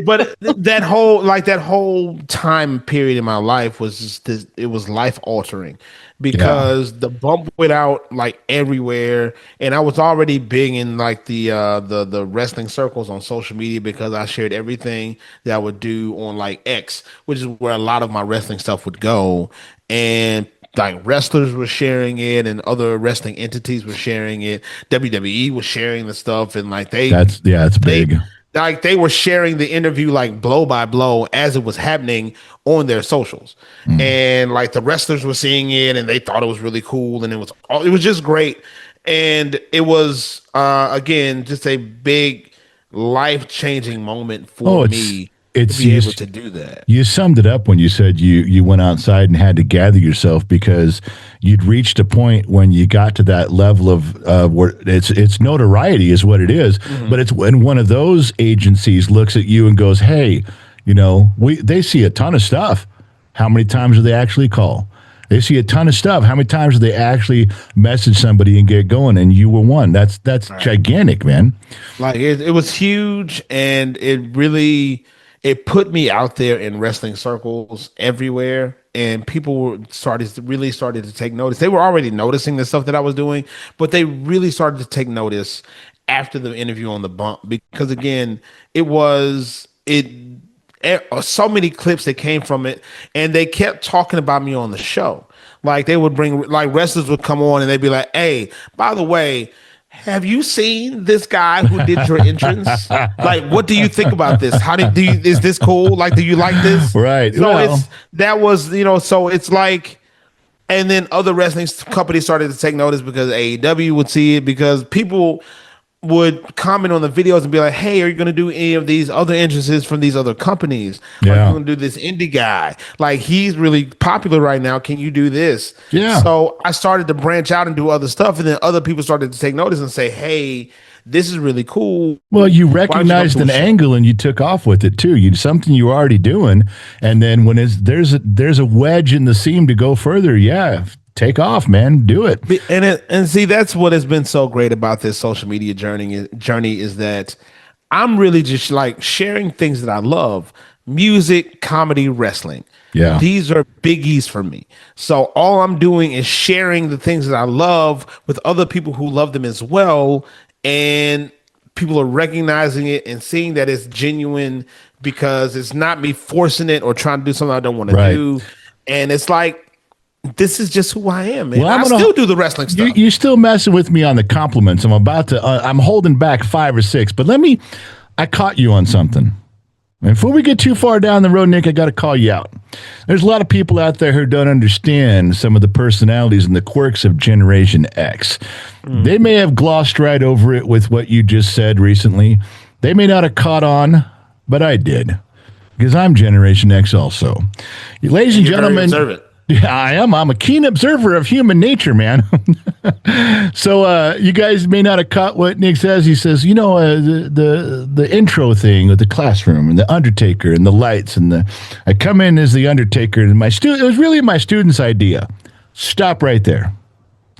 But that whole time period in my life was just this, it was life altering because the bump went out like everywhere, and I was already big in like the wrestling circles on social media because I shared everything that I would do on like X, which is where a lot of my wrestling stuff would go. And like wrestlers were sharing it and other wrestling entities were sharing it. WWE was sharing the stuff, and like
It's
they
big.
like they were sharing the interview like blow by blow as it was happening on their socials. And like the wrestlers were seeing it and they thought it was really cool, and it was just great. And it was again just a big life-changing moment
Oh,
for me. to
It's
be able to do that.
you summed it up when you said you went outside and had to gather yourself because you'd reached a point when you got to that level of where it's notoriety is what it is. But it's when one of those agencies looks at you and goes, "Hey, they see a ton of stuff. How many times do they actually call? They see a ton of stuff. How many times do they actually message somebody and get going?" And you were one. That's right. Gigantic, man.
Like it was huge, and it put me out there in wrestling circles everywhere, and people started to take notice. They were already noticing the stuff that I was doing, but they really started to take notice after the interview on the bump, because again, so many clips that came from it, and they kept talking about me on the show. Like they would bring, like wrestlers would come on and they'd be like, "Hey, by the way, have you seen this guy who did your entrance? Like, what do you think about this? How do you, is this cool? Like, do you like this?"
Right.
So so it's like, and then other wrestling companies started to take notice because AEW would see it, because people would comment on the videos and be like, "Hey, are you going to do any of these other entrances from these other companies?
Yeah.
Are you going to do this indie guy? Like, he's really popular right now. Can you do this?"
Yeah.
So I started to branch out and do other stuff. And then other people started to take notice and say, "Hey, this is really cool."
Well, you recognized an angle and you took off with it too. Something you were already doing. And then when there's a wedge in the seam to go further, yeah. Take off, man. Do it.
And see, that's what has been so great about this social media journey is that I'm really just like sharing things that I love: music, comedy, wrestling.
Yeah.
These are biggies for me. So all I'm doing is sharing the things that I love with other people who love them as well. And people are recognizing it and seeing that it's genuine, because it's not me forcing it or trying to do something I don't want to do. And it's like, this is just who I am, man. Well, I still do the wrestling stuff.
You're still messing with me on the compliments. I'm holding back 5 or 6, but I caught you on something. And before we get too far down the road, Nick, I got to call you out. There's a lot of people out there who don't understand some of the personalities and the quirks of Generation X. They may have glossed right over it with what you just said recently. They may not have caught on, but I did, because I'm Generation X also. Ladies and gentlemen. Yeah, I am. I'm a keen observer of human nature, man. So you guys may not have caught what Nick says. He says, the intro thing with the classroom and the Undertaker and the lights and I come in as the Undertaker, and it was really my student's idea. Stop right there.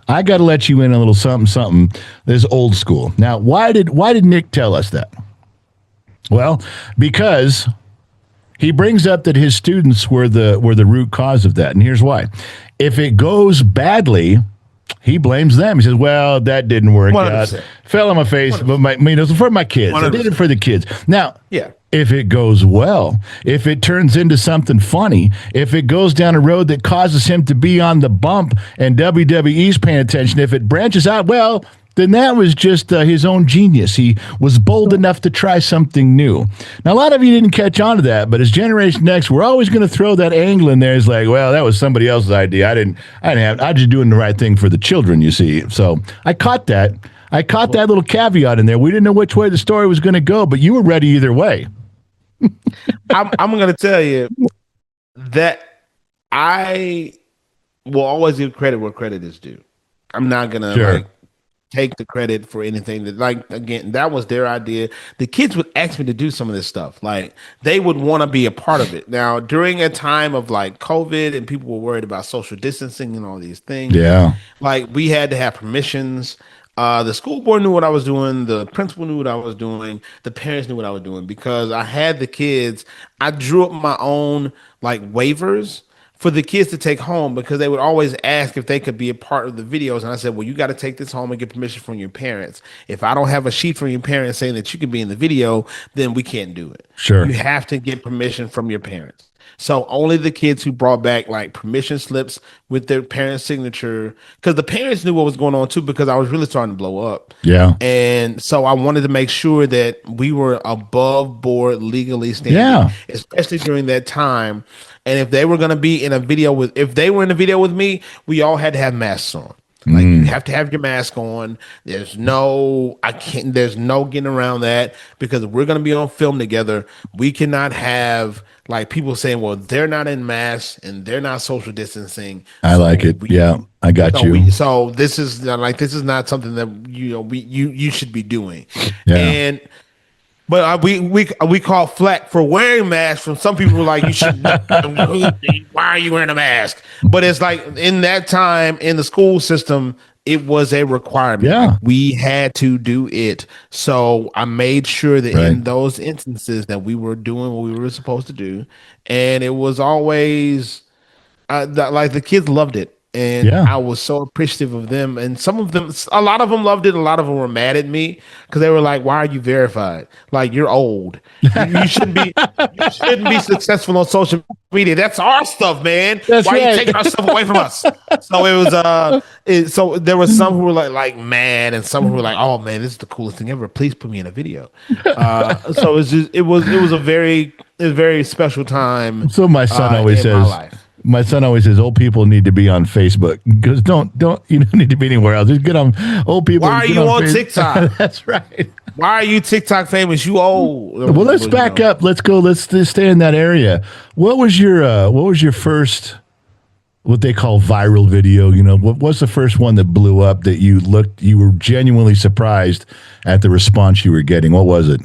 I got to let you in a little something. This old school. Now, why did Nick tell us that? Well, because he brings up that his students were the root cause of that, and here's why. If it goes badly, he blames them. He says, "Well, that didn't work 100%. Out. Fell on my face, 100%. But for my kids. 100%. I did it for the kids." Now, yeah. If it goes well, if it turns into something funny, if it goes down a road that causes him to be on the bump and WWE's paying attention, if it branches out, well, then that was just his own genius. He was bold enough to try something new. Now, a lot of you didn't catch on to that, but as Generation X, we're always going to throw that angle in there. It's like, well, that was somebody else's idea. I just doing the right thing for the children, you see. So I caught that. That little caveat in there. We didn't know which way the story was going to go, but you were ready either way.
I'm going to tell you that I will always give credit where credit is due. I'm not going to take the credit for anything that, again, that was their idea. The kids would ask me to do some of this stuff. Like, they would want to be a part of it. Now, during a time of COVID and people were worried about social distancing and all these things.
Yeah.
We had to have permissions. The school board knew what I was doing. The principal knew what I was doing. The parents knew what I was doing, because I had the kids. I drew up my own waivers for the kids to take home, because they would always ask if they could be a part of the videos. And I said, well, you got to take this home and get permission from your parents. If I don't have a sheet from your parents saying that you can be in the video, then we can't do it.
Sure.
You have to get permission from your parents. So only the kids who brought back permission slips with their parents' signature, because the parents knew what was going on too, because I was really starting to blow up.
Yeah.
And so I wanted to make sure that we were above board legally standing, especially during that time. And if they were going to be in a video if they were in a video with me, we all had to have masks on. Like you have to have your mask on. There's no getting around that because we're gonna be on film together. We cannot have like people saying, well, they're not in masks and they're not social distancing.
I like it. Yeah, I got you.
So this is this is not something that you should be doing.
Yeah.
But we call flack for wearing masks from some people who are like, you should not, why are you wearing a mask? But it's like in that time in the school system, it was a requirement.
Yeah.
Like, we had to do it. So I made sure that in those instances that we were doing what we were supposed to do. And it was always like the kids loved it. And I was so appreciative of them. And a lot of them loved it. A lot of them were mad at me because they were like, why are you verified? Like, you're old. You shouldn't be successful on social media. That's our stuff, man. Why are you taking our stuff away from us? So it was so there was some who were like mad and some who were like, oh man, this is the coolest thing ever. Please put me in a video. So it was a very special time.
So my son always says, old people need to be on Facebook because you don't need to be anywhere else. Just get on old people.
Why are you on TikTok?
That's right.
Why are you TikTok famous? You old.
Well, let's back up. Let's go. Let's just stay in that area. What was your first, what they call viral video? You know, what was the first one that blew up that you were genuinely surprised at the response you were getting? What was it?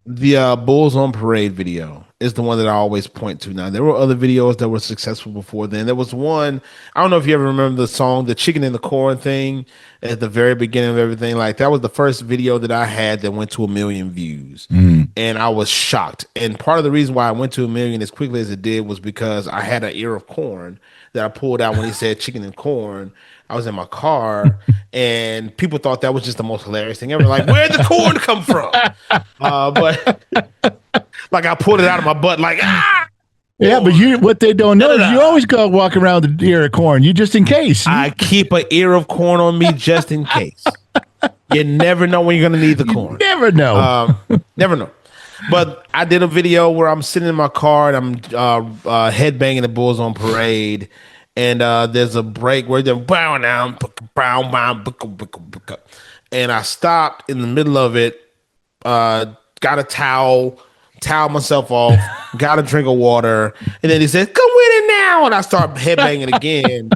The Bulls on Parade video is the one that I always point to now. There were other videos that were successful before then. There was one, I don't know if you ever remember the song, the chicken and the corn thing at the very beginning of everything. Like that was the first video that I had that went to 1 million views. And I was shocked. And part of the reason why I went to 1 million as quickly as it did was because I had an ear of corn that I pulled out when he said chicken and corn. I was in my car and people thought that was just the most hilarious thing ever. Like, where'd the corn come from? But like I pulled it out of my butt, like,
yeah, but what they don't know is you always go walk around with the ear of corn. You just in case.
I keep an ear of corn on me just in case. You never know when you're gonna need the corn.
Never know.
Never know. But I did a video where I'm sitting in my car and I'm headbanging the Bulls on Parade. And there's a break where they're brown down, and I stopped in the middle of it, got a towel myself off, got a drink of water, and then he said, "Come with it now," and I start headbanging again,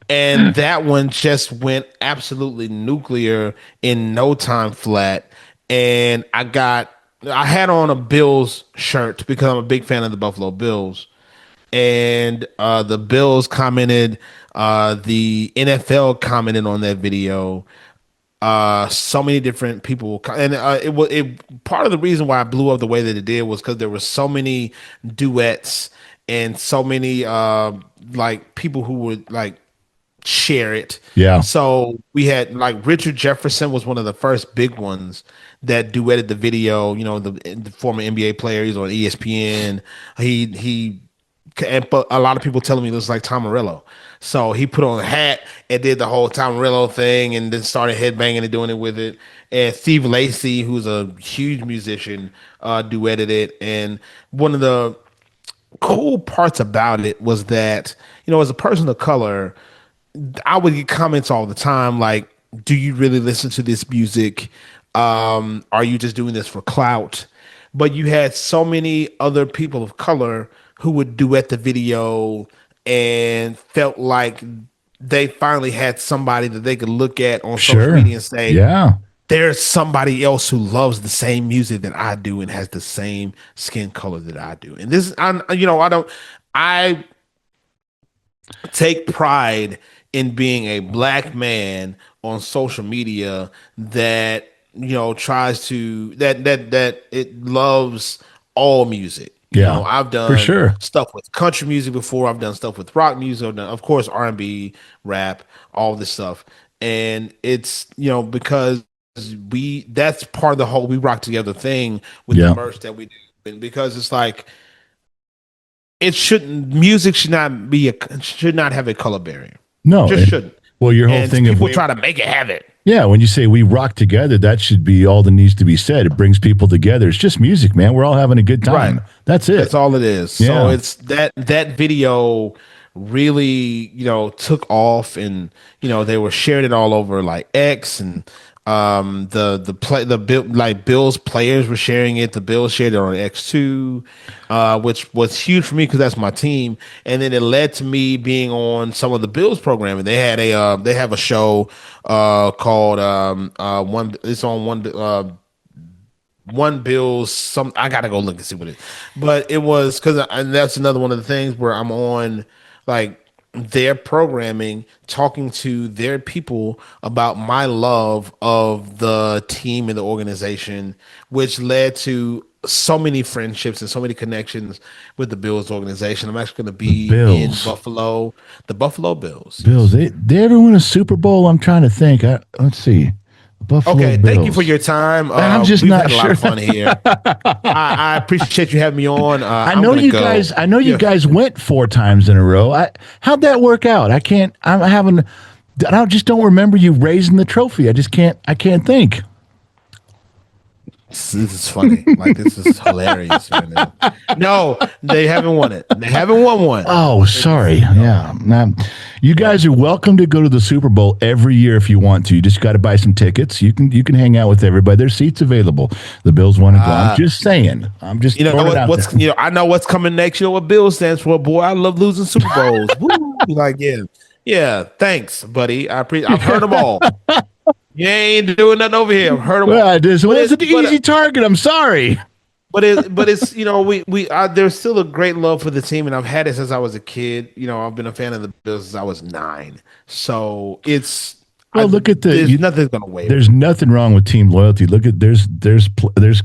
and that one just went absolutely nuclear in no time flat, and I had on a Bills shirt because I'm a big fan of the Buffalo Bills. And the Bills commented, the NFL commented on that video. So many different people, and part of the reason why I blew up the way that it did was because there were so many duets and so many like people who would like share it.
Yeah.
So we had like Richard Jefferson was one of the first big ones that duetted the video. You know, the former NBA player. He's on ESPN. But a lot of people telling me it looks like Tom Morello. So he put on a hat and did the whole Tom Morello thing and then started headbanging and doing it with it. And Steve Lacy, who's a huge musician, duetted it. And one of the cool parts about it was that, you know, as a person of color, I would get comments all the time like, do you really listen to this music? Are you just doing this for clout? But you had so many other people of color who would duet the video and felt like they finally had somebody that they could look at on social media and say,
yeah,
there's somebody else who loves the same music that I do and has the same skin color that I do. And this, I take pride in being a black man on social media that, you know, tries to, that it loves all music. You know, I've done stuff with country music before. I've done stuff with rock music. I've done, of course, R&B, rap, all this stuff. And it's, you know, because that's part of the whole We Rock Together thing with the merch that we do. And because it's like, music should not have a color barrier.
No,
it just shouldn't.
Well, your whole thing
people try to make it have it.
Yeah, when you say we rock together, that should be all that needs to be said. It brings people together. It's just music, man. We're all having a good time. Right. That's it.
That's all it is. Yeah. So it's that video really, took off, and they were sharing it all over like X, and the bill like Bills players were sharing it. The Bills shared it on X2, which was huge for me because that's my team. And then it led to me being on some of the Bills programming. They have a show called one. It's on one Bills. Some I gotta go look and see what it. But it was because, and that's another one of the things where I'm on like their programming, talking to their people about my love of the team and the organization, which led to so many friendships and so many connections with the Bills organization. I'm actually going to
The
be in
Bills.
Buffalo, the Buffalo Bills.
Bills. They ever win a Super Bowl? I'm trying to think. Let's see. Buffalo
Okay, thank you for
Bills.
your time.
I'm just
We've
not
had a lot
sure.
of fun here. I appreciate you having me on.
I
I'm
know
gonna
you
go.
guys. I know you
Yeah.
guys went 4 times in a row. How'd that work out? I can't. I'm having. I just don't remember you raising the trophy. I just can't. I can't think.
This is funny. Like this is hilarious right now. No, they haven't won it. They haven't won one.
Oh, sorry. Yeah. Now, you guys are welcome to go to the Super Bowl every year if you want to. You just got to buy some tickets. You can hang out with everybody. There's seats available. The Bills want to go. I'm just saying. I'm just throwing it out
What's
there.
I know what's coming next. You know what Bill stands for, boy. I love losing Super Bowls. Woo. Like yeah. Thanks, buddy. I've heard them all. You ain't doing nothing over here. I've heard them all.
Well, it
But
wasn't an easy target. I'm sorry.
it's there's still a great love for the team, and I've had it since I was a kid. I've been a fan of the Bills since I was 9. So
Well, look at
there's nothing's gonna waver.
there's nothing wrong with team loyalty. Look at there's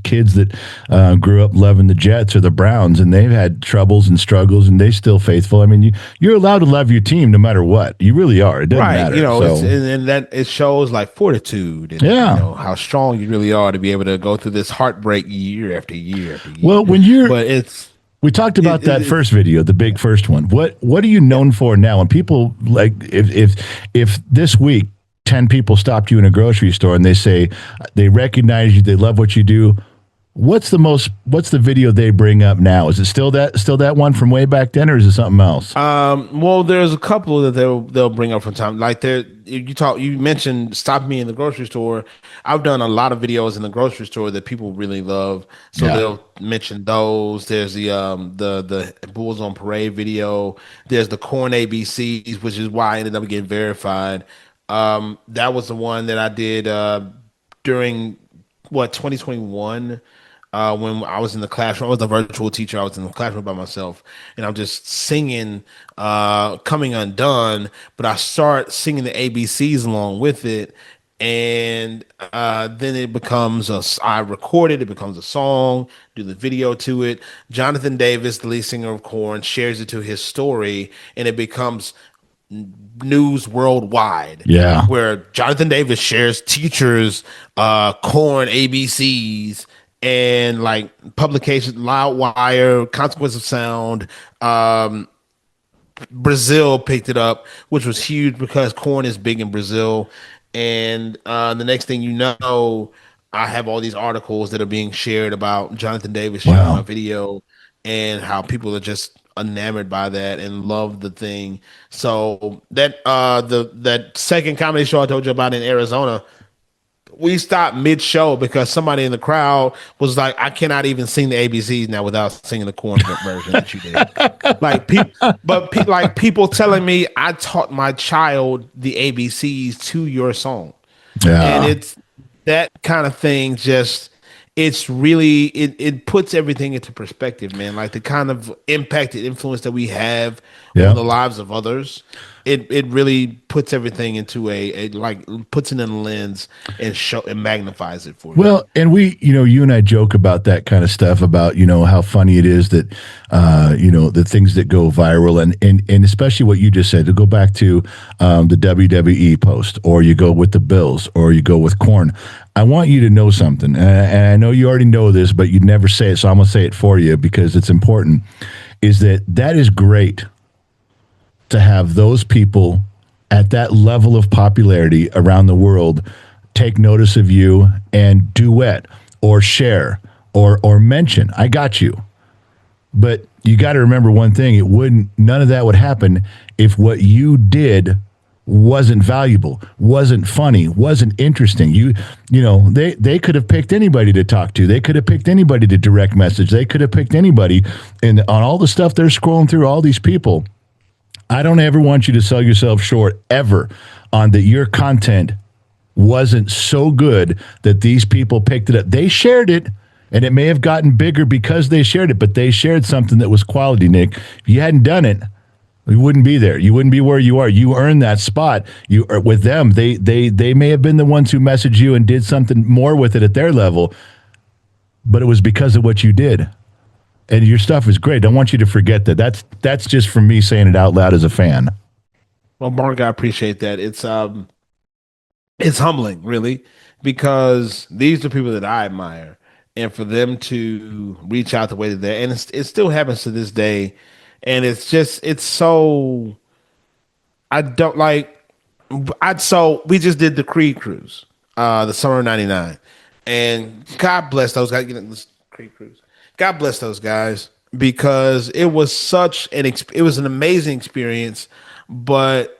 kids that grew up loving the Jets or the Browns, and they've had troubles and struggles, and they still faithful. I mean, you're allowed to love your team no matter what. You really are. It doesn't
Right,
matter.
and that it shows like fortitude, and
Yeah.
how strong you really are to be able to go through this heartbreak year after year after year.
Well,
But it's
we talked about that first video, the big first one. What are you known for now? When people like, if this week 10 people stopped you in a grocery store and they say they recognize you, they love what you do, what's the video they bring up now? Is it still that one from way back then, or is it something else?
well, there's a couple that they'll bring up from time. Like you mentioned stop me in the grocery store. I've done a lot of videos in the grocery store that people really love, so
Yeah.
they'll mention those. There's the Bulls on Parade video. There's the Corn ABCs, which is why I ended up getting verified. That was the one that I did during 2021, when I was in the classroom. I was a virtual teacher. I was in the classroom by myself, and I'm just singing "Coming Undone," but I start singing the ABCs along with it, and then it becomes I record it. It becomes a song. Do the video to it. Jonathan Davis, the lead singer of Korn, shares it to his story, and it becomes news worldwide.
Yeah.
Where Jonathan Davis shares teachers, Corn ABCs, and like publications, Loudwire, Consequence of Sound. Brazil picked it up, which was huge because Corn is big in Brazil. And the next thing you know, I have all these articles that are being shared about Jonathan Davis sharing
Wow.
my video, and how people are just enamored by that and love the thing. So that second comedy show I told you about in Arizona, we stopped mid show because somebody in the crowd was like, "I cannot even sing the ABCs now without singing the Corn version that you did." Like people telling me I taught my child the ABCs to your song, and
Yeah.
it's that kind of thing. Just it's really it puts everything into perspective, man. Like the kind of impact and influence that we have
Yeah.
on the lives of others. It really puts everything into a like puts it in a lens and magnifies it for you.
Well, and you and I joke about that kind of stuff about, how funny it is that, the things that go viral and especially what you just said, to go back to the WWE post, or you go with the Bills, or you go with Corn. I want you to know something. And I know you already know this, but you'd never say it. So I'm going to say it for you because it's important, is that is great to have those people at that level of popularity around the world take notice of you and duet or share or mention, I got you. But you got to remember one thing: none of that would happen if what you did wasn't valuable, wasn't funny, wasn't interesting. They could have picked anybody to talk to. They could have picked anybody to direct message. They could have picked anybody, and on all the stuff they're scrolling through, all these people. I don't ever want you to sell yourself short ever on that your content wasn't so good that these people picked it up. They shared it, and it may have gotten bigger because they shared it, but they shared something that was quality, Nick. If you hadn't done it, you wouldn't be there. You wouldn't be where you are. You earned that spot. You are with them. They may have been the ones who messaged you and did something more with it at their level, but it was because of what you did. And your stuff is great. Don't want you to forget that. That's just from me saying it out loud as a fan.
Well, Mark, I appreciate that. It's humbling, really, because these are people that I admire, and for them to reach out the way that they and it still happens to this day, and it's so I don't like I so we just did the Creed cruise, the summer of '99, and God bless those guys. This Creed cruise. God bless those guys because it was it was an amazing experience, but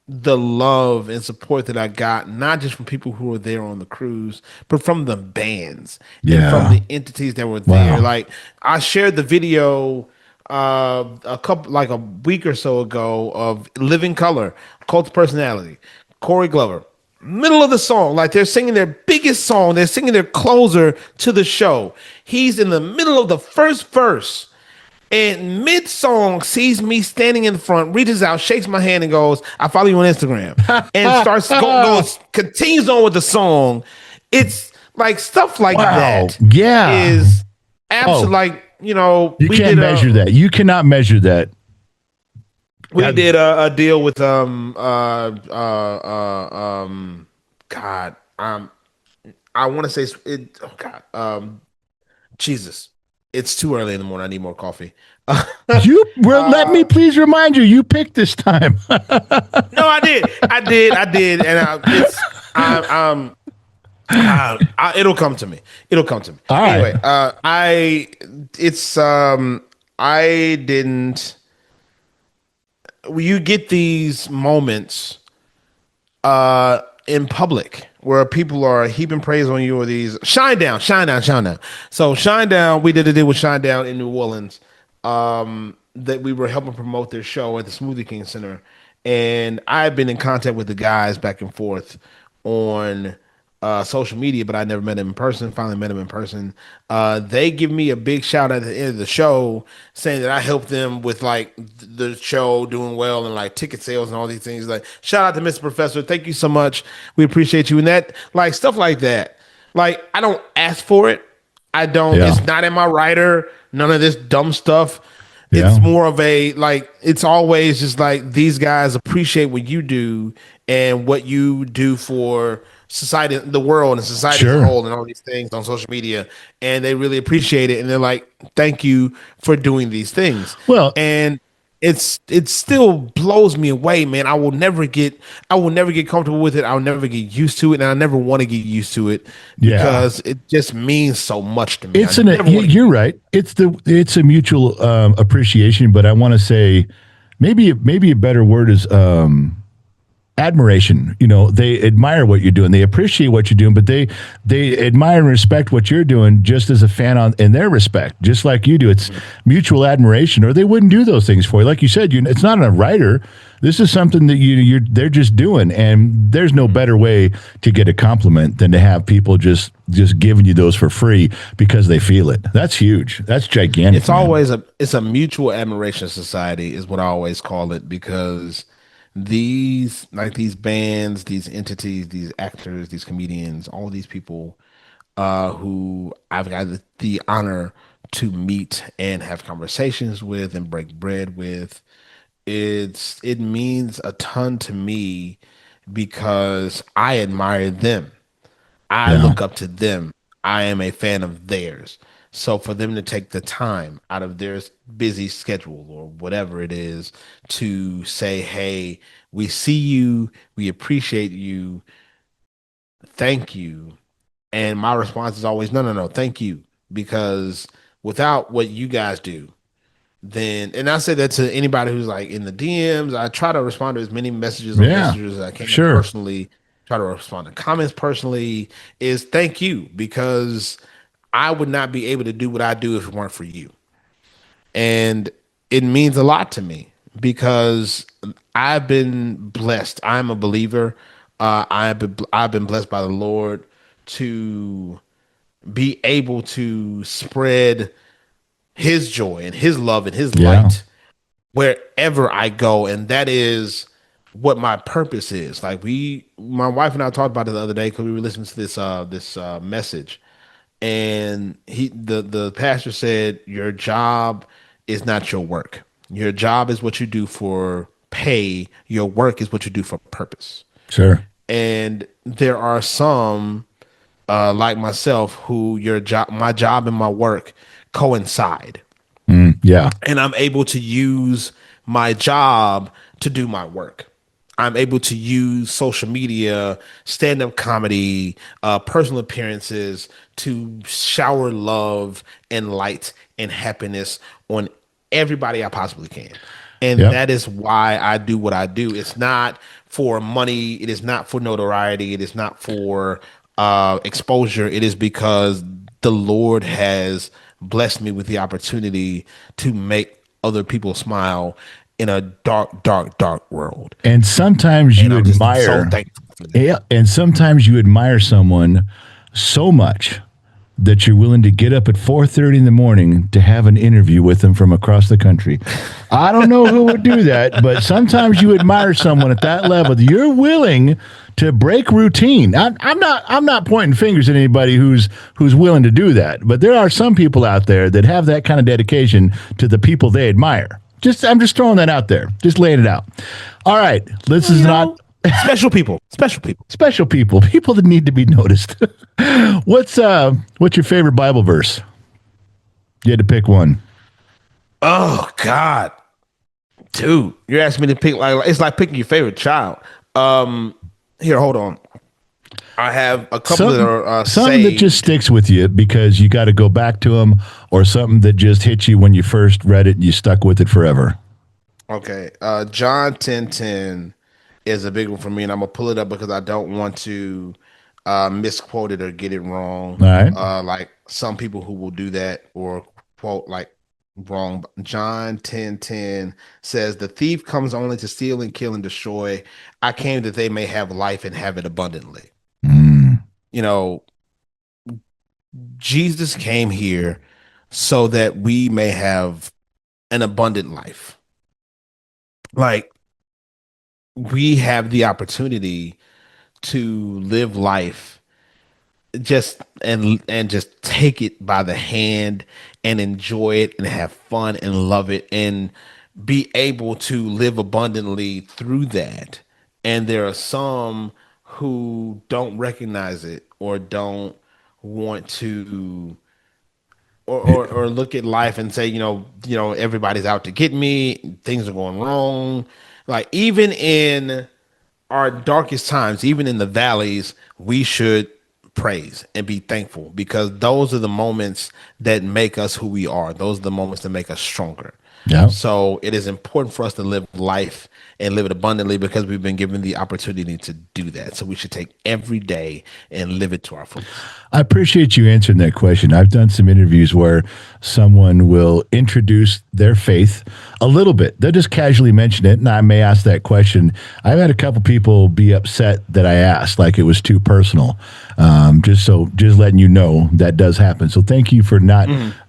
the love and support that I got, not just from people who were there on the cruise, but from the bands and from
Yeah.
the entities that were there.
Wow.
Like I shared the video like a week or so ago of Living Color, Cult of Personality, Corey Glover. Middle of the song, like they're singing their biggest song, they're singing their closer to the show. He's in the middle of the first verse and mid song sees me standing in the front, reaches out, shakes my hand, and goes, "I follow you on Instagram," and continues on with the song. It's like stuff like
Wow.
that
Yeah.
is
Oh,
absolutely like
you
we
can't
did
measure that. You cannot measure that. God,
a deal with God I want to say it oh God Jesus, it's too early in the morning. I need more coffee.
let me please remind you, you picked this time.
No, I did, and it'll come to me. It'll come to me.
All right.
Anyway, it's I didn't. You get these moments in public where people are heaping praise on you or these shine down, shine down, shine down. So shine down, we did a deal with Shine Down in New Orleans. That we were helping promote their show at the Smoothie King Center. And I've been in contact with the guys back and forth on social media, but I never met him in person. Finally met him in person. They give me a big shout out at the end of the show, saying that I helped them with like the show doing well and like ticket sales and all these things. Like shout out to Mr. Professor, thank you so much. We appreciate you. And that like stuff like that. Like I don't ask for it. I don't.
Yeah.
It's not in my writer. None of this dumb stuff. It's
Yeah.
more of a like it's always just like these guys appreciate what you do and what you do for society, the world, and society as a
Sure.
whole, and all these things on social media, and they really appreciate it, and they're like, "Thank you for doing these things."
Well,
And it still blows me away, man. I will never get comfortable with it. I'll never get used to it, and I never want to get used to it
yeah.
because it just means so much to me.
It's you're right. It's a mutual appreciation, but I want to say maybe a better word is admiration. They admire what you're doing. They appreciate what you're doing, but they admire and respect what you're doing just as a fan in their respect, just like you do. It's mutual admiration, or they wouldn't do those things for you. Like you said, it's not a writer. This is something that they're just doing, and there's no better way to get a compliment than to have people just giving you those for free because they feel it. That's huge. That's gigantic.
It's always it's a mutual admiration society is what I always call it, because these bands, these entities, these actors, these comedians, all these people who I've got the honor to meet and have conversations with and break bread with, it means a ton to me because I admire them. I
Yeah.
look up to them. I am a fan of theirs. So for them to take the time out of their busy schedule or whatever it is to say, "Hey, we see you, we appreciate you, thank you." And my response is always, "No, no, no, thank you." Because without what you guys do, then, and I say that to anybody who's like in the DMs. I try to respond to as many messages on
Yeah,
messages as I can
sure.
personally. Try to respond to comments personally. Is thank you, because I would not be able to do what I do if it weren't for you. And it means a lot to me because I've been blessed. I'm a believer. I've been blessed by the Lord to be able to spread His joy and His love and His
Yeah,
light wherever I go, and that is what my purpose is. Like my wife and I talked about it the other day because we were listening to this message, and the pastor said, your job is not your work. Your job is what you do for pay. Your work is what you do for purpose.
sure.
And there are some like myself who my job and my work coincide,
Yeah.
and I'm able to use my job to do my work. I'm able to use social media, stand up comedy, personal appearances to shower love and light and happiness on everybody I possibly can. And
Yep.
that is why I do what I do. It's not for money, it is not for notoriety, it is not for exposure. It is because the Lord has blessed me with the opportunity to make other people smile in a dark, dark, dark world.
And sometimes
And
you
I'm just so
admire,
thankful for that.
yeah, and sometimes you admire someone so much that you're willing to get up at 4:30 in the morning to have an interview with them from across the country. I don't know who would do that, but sometimes you admire someone at that level. You're willing to break routine. I'm not pointing fingers at anybody who's willing to do that, but there are some people out there that have that kind of dedication to the people they admire. I'm just throwing that out there. Just laying it out. All right. This is not
Special people, special people.
special people that need to be noticed. What's your favorite Bible verse? You had to pick one.
Oh God, dude, you're asking me to pick, like it's like picking your favorite child. Here, hold on. I have a couple that are
Something that
saved.
just sticks with you because you got to go back to them, or something that just hit you when you first read it and you stuck with it forever.
Okay, John 10:10 is a big one for me, and I'm gonna pull it up because I don't want to misquote it or get it wrong.
All right.
Like some people who will do that or quote like wrong. John 10:10 says, "The thief comes only to steal and kill and destroy. I came that they may have life and have it abundantly."
Mm,
You know, Jesus came here so that we may have an abundant life. Like we have the opportunity to live life and just take it by the hand and enjoy it and have fun and love it and be able to live abundantly through that. And there are some who don't recognize it or don't want to or look at life and say, everybody's out to get me, things are going wrong. Like even in our darkest times, even in the valleys, we should praise and be thankful because those are the moments that make us who we are. Those are the moments that make us stronger.
yeah.
So it is important for us to live life and live it abundantly because we've been given the opportunity to do that. So we should take every day and live it to our fullest.
I appreciate you answering that question. I've done some interviews where someone will introduce their faith a little bit. They'll just casually mention it, and I may ask that question. I've had a couple people be upset that I asked, like it was too personal. Just letting you know that does happen. So thank you for not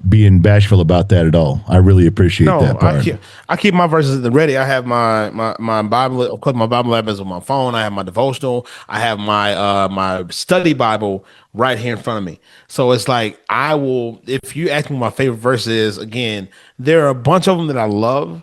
being bashful about that at all. I really appreciate
No,
that part.
I keep my verses ready. I have my Bible. Of course, my Bible app is on my phone. I have my devotional. I have my study Bible right here in front of me. So it's like I will. If you ask me what my favorite verse is, again, there are a bunch of them that I love,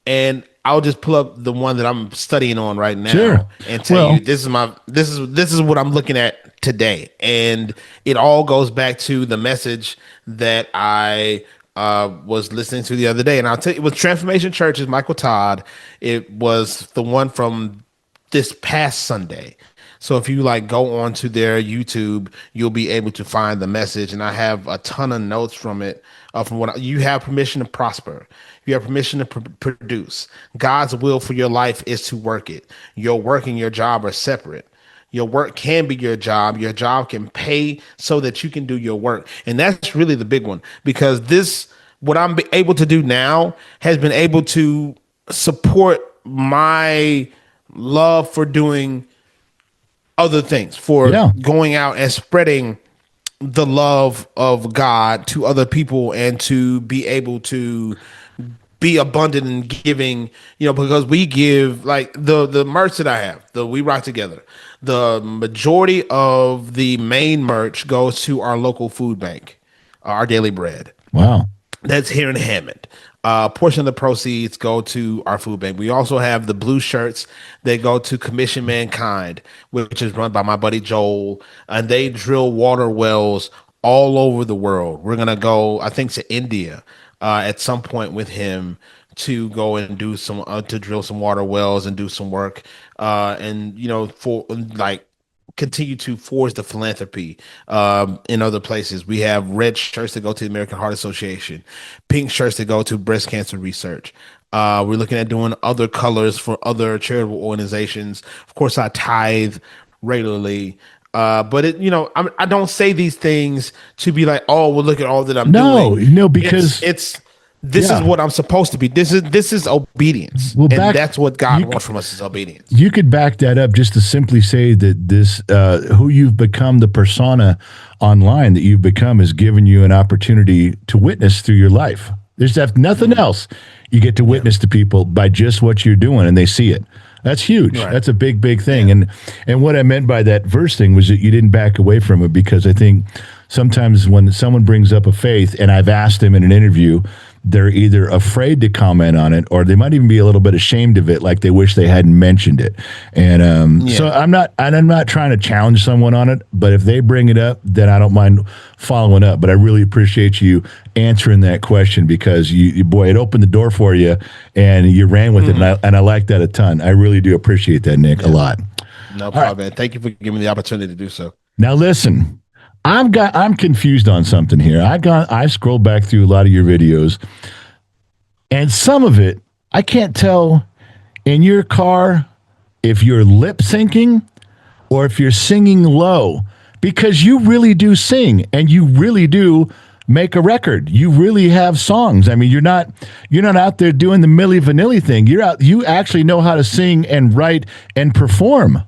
and I'll just pull up the one that I'm studying on right now
Sure.
and tell you this is what I'm looking at today, and it all goes back to the message that I was listening to the other day, and I'll tell you, it was Transformation Church's Michael Todd. It was the one from this past Sunday. So if you like go onto their YouTube, you'll be able to find the message, and I have a ton of notes from it from what you have permission to prosper. You have permission to produce. God's will for your life is to work it. Your work and your job are separate. Your work can be your job. Your job can pay so that you can do your work. And that's really the big one, because what I'm able to do now has been able to support my love for doing other things, for going out and spreading the love of God to other people, and to be able to be abundant in giving, because we give, like the merch that I have, the We Rock Together, the majority of the main merch goes to our local food bank, our Daily Bread.
Wow.
That's here in Hammond. A portion of the proceeds go to our food bank. We also have the blue shirts that go to Commission Mankind, which is run by my buddy Joel, and they drill water wells all over the world. We're gonna go, I think, to India at some point with him to go and do some to drill some water wells and do some work, and for like continue to forge the philanthropy in other places. We have red shirts that go to the American Heart Association, pink shirts that go to breast cancer research. We're looking at doing other colors for other charitable organizations. Of course, I tithe regularly. But I don't say these things to be like, oh, well, look at all that I'm doing.
No, because
this is what I'm supposed to be. This is obedience. Well, and that's what God wants from us, is obedience.
You could back that up just to simply say that this, who you've become, the persona online that you've become, has given you an opportunity to witness through your life. There's nothing else. You get to witness to people by just what you're doing, and they see it. That's huge. Right. That's a big, big thing. Yeah. And what I meant by that verse thing was that you didn't back away from it, because I think sometimes when someone brings up a faith, and I've asked them in an interview, they're either afraid to comment on it, or they might even be a little bit ashamed of it, like they wish they hadn't mentioned it. And so I'm not trying to challenge someone on it, but if they bring it up, then I don't mind following up. But I really appreciate you answering that question, because you boy, it opened the door for you, and you ran with it, and I like that a ton. I really do appreciate that, Nick, a lot.
No problem, man. Thank you for giving me the opportunity to do so.
Now listen, I'm confused on something here. I scrolled back through a lot of your videos, and some of it I can't tell in your car if you're lip syncing or if you're singing low, because you really do sing, and you really do make a record. You really have songs. I mean, you're not out there doing the Milli Vanilli thing. You actually know how to sing and write and perform.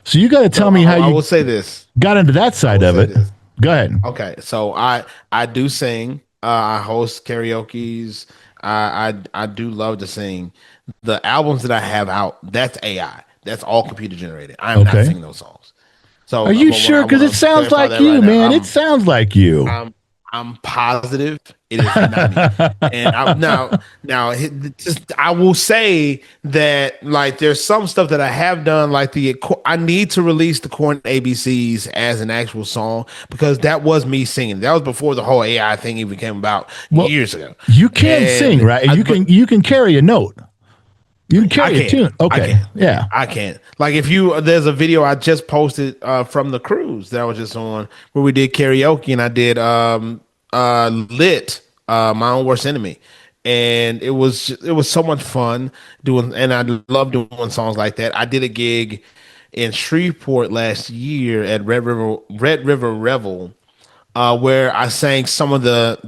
So you got to tell me how
I will say this.
Got into that side of it. Go ahead.
Okay, so I do sing. I host karaoke's. I do love to sing. The albums that I have out, that's AI. That's all computer generated. I'm not singing those songs. So
are you sure? Because it sounds like you, man. It sounds like you.
I'm positive it is not me. And I will say that, like, there's some stuff that I have done, like I need to release the Corn ABCs as an actual song, because that was me singing. That was before the whole AI thing even came about years ago.
You can sing, right? You can carry a note. You can carry a tune. Okay.
I can't. Like, there's a video I just posted from the cruise that I was just on, where we did karaoke, and I did Lit, My Own Worst Enemy. And it was so much fun doing, and I love doing songs like that. I did a gig in Shreveport last year at Red River Revel, where I sang some of the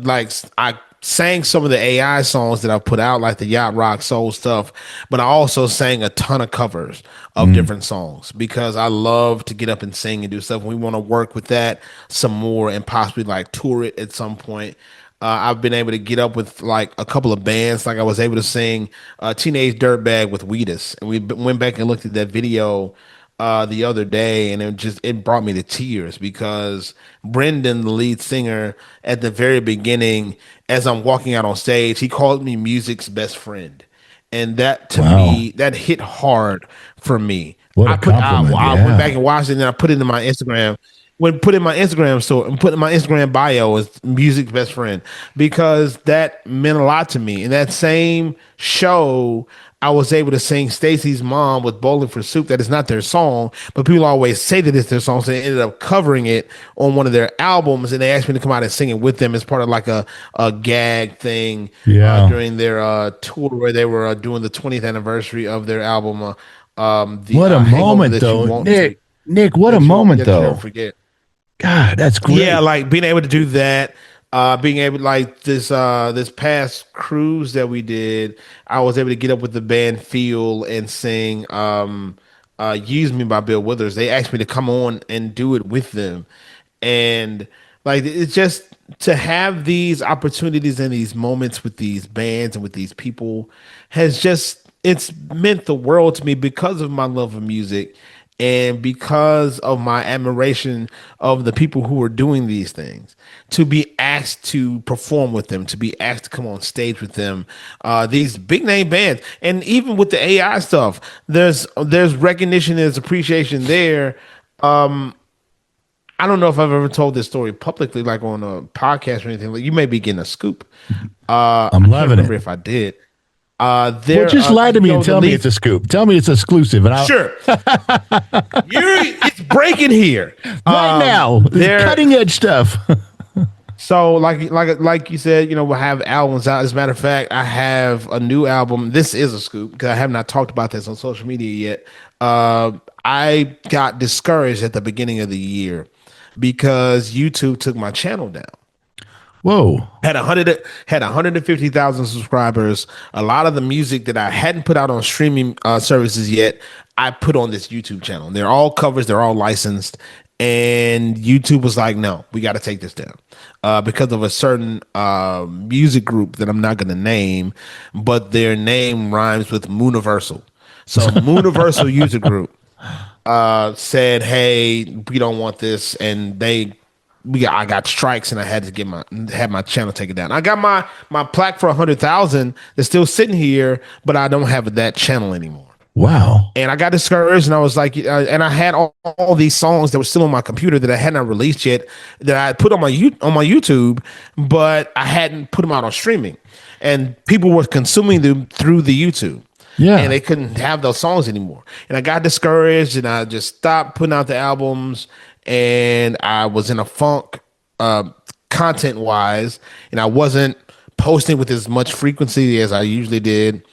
AI songs that I put out, like the Yacht Rock Soul stuff, but I also sang a ton of covers of different songs, because I love to get up and sing and do stuff. We want to work with that some more, and possibly like tour it at some point. I've been able to get up with like a couple of bands. Like, I was able to sing Teenage Dirtbag with Wheatus, and we went back and looked at that video the other day, and it brought me to tears, because Brendan, the lead singer, at the very beginning, as I'm walking out on stage, he called me music's best friend. And that, to me, that hit hard for me.
What a compliment.
I went back and watched it, and then I put it in my Instagram. when put in my Instagram store and put in my Instagram bio as music's best friend, because that meant a lot to me. In that same show, I was able to sing Stacy's Mom with Bowling for Soup. That is not their song, but people always say that it's their song. So they ended up covering it on one of their albums, and they asked me to come out and sing it with them as part of like a gag thing during their tour where they were doing the 20th anniversary of their album.
What a moment, though, Nick. What a moment, though.
Never forget.
God, that's great.
Yeah, like being able to do that, being able like this past cruise that we did, I was able to get up with the band Feel and sing Use Me by Bill Withers. They asked me to come on and do it with them. And like it's just to have these opportunities and these moments with these bands and with these people has just it's meant the world to me because of my love of music and because of my admiration of the people who are doing these things, to be asked to perform with them, to be asked to come on stage with them, these big name bands, and even with the AI stuff, there's recognition, there's appreciation there. I don't know if I've ever told this story publicly, like on a podcast or anything. Like you may be getting a scoop.
I'm loving it.
If I did.
Just lie to me and tell me it's a scoop. Tell me it's exclusive, and
sure. It's breaking here
right now. This cutting edge stuff.
So, like you said, we'll have albums out. As a matter of fact, I have a new album. This is a scoop because I have not talked about this on social media yet. I got discouraged at the beginning of the year because YouTube took my channel down.
Whoa.
Had 150,000 subscribers. A lot of the music that I hadn't put out on streaming services yet, I put on this YouTube channel. They're all covers. They're all licensed. And YouTube was like, no, we got to take this down because of a certain music group that I'm not going to name, but their name rhymes with Mooniversal. So Mooniversal User Group said, hey, we don't want this. And I got strikes and I had to have my channel taken down. I got my plaque for 100,000 that's still sitting here, but I don't have that channel anymore.
Wow.
And I got discouraged and I was like, and I had all these songs that were still on my computer that I had not released yet that I put on my YouTube, but I hadn't put them out on streaming, and people were consuming them through the YouTube.
Yeah.
And they couldn't have those songs anymore. And I got discouraged and I just stopped putting out the albums, and I was in a funk content wise, and I wasn't posting with as much frequency as I usually did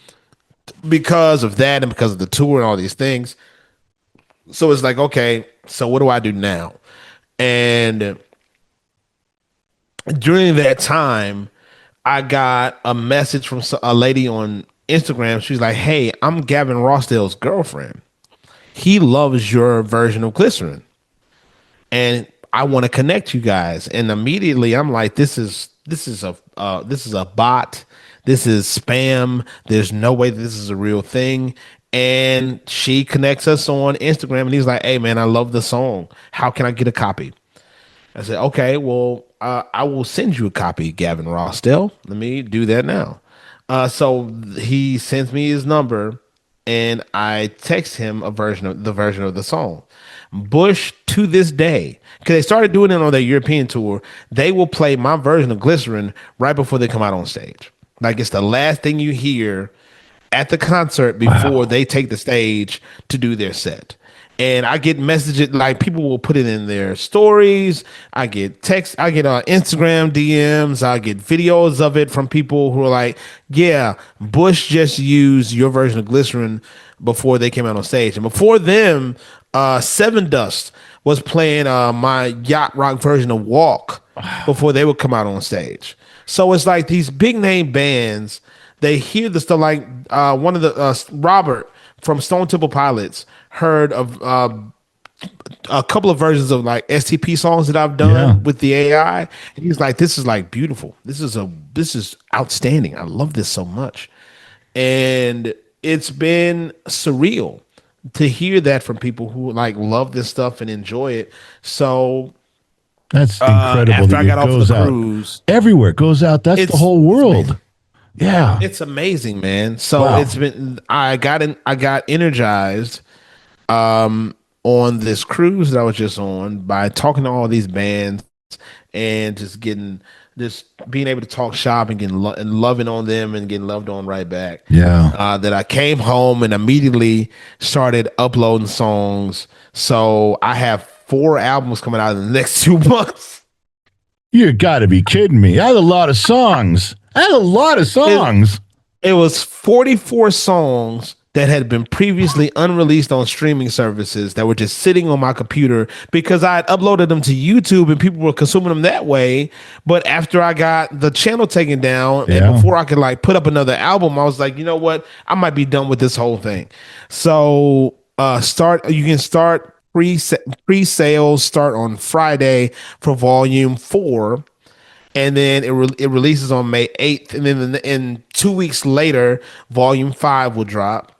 because of that and because of the tour and all these things. So it's like, okay, so what do I do now? And during that time, I got a message from a lady on Instagram. She's like, hey, I'm Gavin Rossdale's girlfriend. He loves your version of Glycerin, and I want to connect you guys. And immediately I'm like, this is a bot. This is spam. There's no way that this is a real thing. And she connects us on Instagram, and he's like, hey man, I love the song. How can I get a copy? I said, okay, well, I will send you a copy, Gavin Rossdale. Let me do that now. So he sends me his number, and I text him the version of the song. Bush, to this day, because they started doing it on their European tour, they will play my version of Glycerin right before they come out on stage. Like it's the last thing you hear at the concert before they take the stage to do their set. And I get messages, like people will put it in their stories. I get texts, I get Instagram DMs, I get videos of it from people who are like, yeah, Bush just used your version of Glycerin before they came out on stage. And before them, Seven Dust was playing my yacht rock version of Walk before they would come out on stage. So it's like these big name bands, they hear the stuff, like one of the Robert from Stone Temple Pilots heard of a couple of versions of like STP songs that I've done with the AI, and he's like, this is like beautiful. This is outstanding. I love this so much. And it's been surreal to hear that from people who like love this stuff and enjoy it. So
that's incredible.
After I got off the cruise,
everywhere it goes out. That's the whole world. Yeah,
it's amazing, man. So it's been. I got energized on on this cruise that I was just on by talking to all these bands and just being able to talk shop and and loving on them and getting loved on right back.
Yeah.
That I came home and immediately started uploading songs. So I have 4 albums coming out in the next 2 months.
You got to be kidding me. I had a lot of songs.
It was 44 songs that had been previously unreleased on streaming services that were just sitting on my computer because I had uploaded them to YouTube and people were consuming them that way. But after I got the channel taken down and before I could like put up another album, I was like, you know what? I might be done with this whole thing. So you can start pre-sales start on Friday for volume 4. And then it releases on May 8th. And then in 2 weeks later, volume 5 will drop.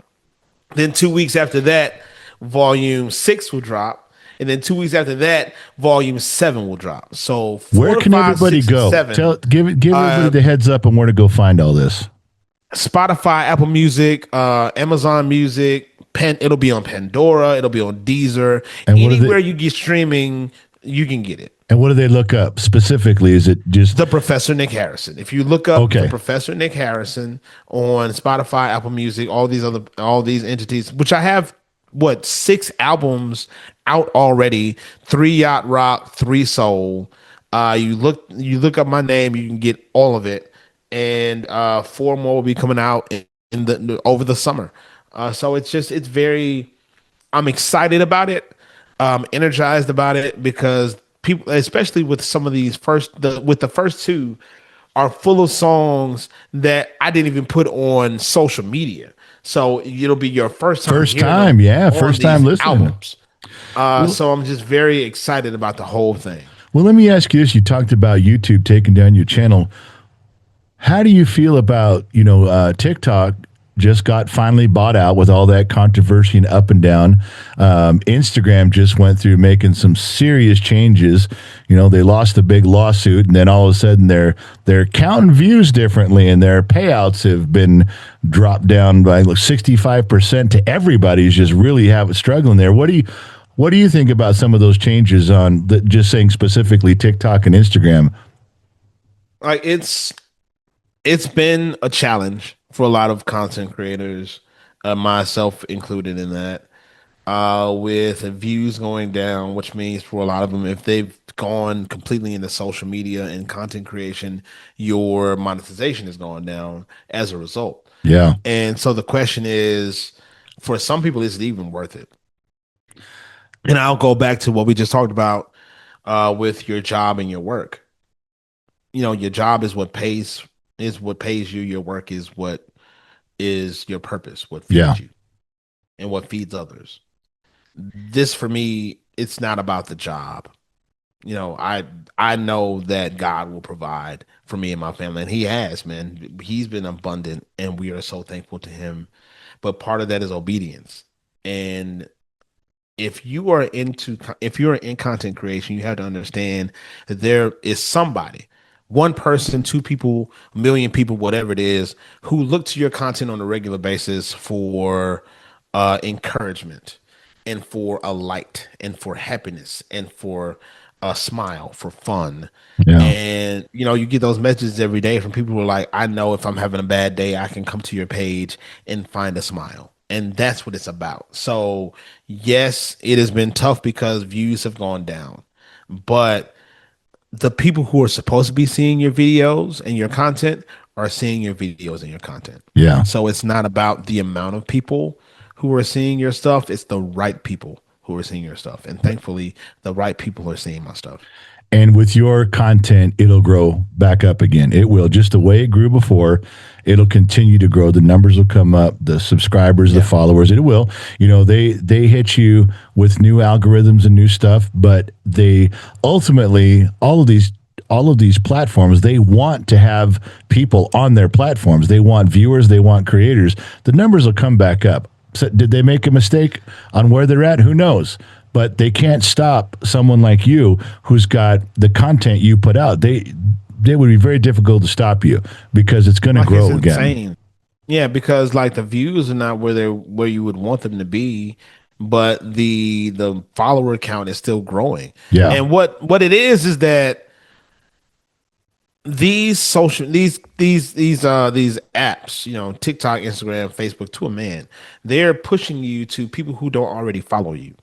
Then 2 weeks after that, volume 6 will drop. And then 2 weeks after that, volume 7 will drop. So
where can everybody go? Give everybody the heads up on where to go find all this.
Spotify, Apple Music, Amazon Music, it'll be on Pandora, it'll be on Deezer. And anywhere you get streaming, you can get it.
And what do they look up specifically? Is it just
The Professor Nick Harrison? If you look up The Professor Nick Harrison on Spotify, Apple Music, all these entities, which I have 6 albums out already, 3 Yacht Rock, 3 Soul. You look up my name, you can get all of it, and 4 more will be coming out over the summer. So I'm excited about it, energized about it because people, especially with some of these the first 2 are full of songs that I didn't even put on social media. So it'll be your first time
listening.
Albums. So I'm just very excited about the whole thing.
Well, let me ask you this. You talked about YouTube taking down your channel. How do you feel about, TikTok just got finally bought out with all that controversy and up and down. Instagram just went through making some serious changes. They lost a big lawsuit, and then all of a sudden they're counting views differently, and their payouts have been dropped down by 65% to everybody who's just really struggling there. What do you think about some of those changes on just saying specifically TikTok and Instagram?
Like it's been a challenge for a lot of content creators, myself included in that, with views going down, which means for a lot of them, if they've gone completely into social media and content creation, your monetization has gone down as a result.
Yeah.
And so the question is, for some people, is it even worth it? And I'll go back to what we just talked about with your job and your work. Your job is what pays you. Your work is what is your purpose, what feeds you and what feeds others. This, for me, it's not about the job. I know that God will provide for me and my family, and he has, man. He's been abundant, and we are so thankful to him. But part of that is obedience. And if you are in content creation, you have to understand that there is somebody, one person, 2 people, a million people, whatever it is, who look to your content on a regular basis for encouragement and for a light and for happiness and for a smile, for fun. Yeah. And, you get those messages every day from people who are like, I know if I'm having a bad day, I can come to your page and find a smile. And that's what it's about. So, yes, it has been tough because views have gone down, but the people who are supposed to be seeing your videos and your content are seeing your videos and your content.
Yeah.
So it's not about the amount of people who are seeing your stuff. It's the right people who are seeing your stuff. And thankfully, the right people are seeing my stuff.
And with your content, it'll grow back up again. It will. Just the way it grew before, it'll continue to grow. The numbers will come up, the subscribers, the followers, it will. They hit you with new algorithms and new stuff, but they ultimately, all of these platforms, they want to have people on their platforms. They want viewers, they want creators. The numbers will come back up. So did they make a mistake on where they're at? Who knows? But they can't stop someone like you who's got the content you put out. They would be very difficult to stop you because it's going to grow again.
Yeah, because the views are not where you would want them to be, but the follower count is still growing.
Yeah.
And what it is that these social these apps, TikTok, Instagram, Facebook, to a man, they're pushing you to people who don't already follow you.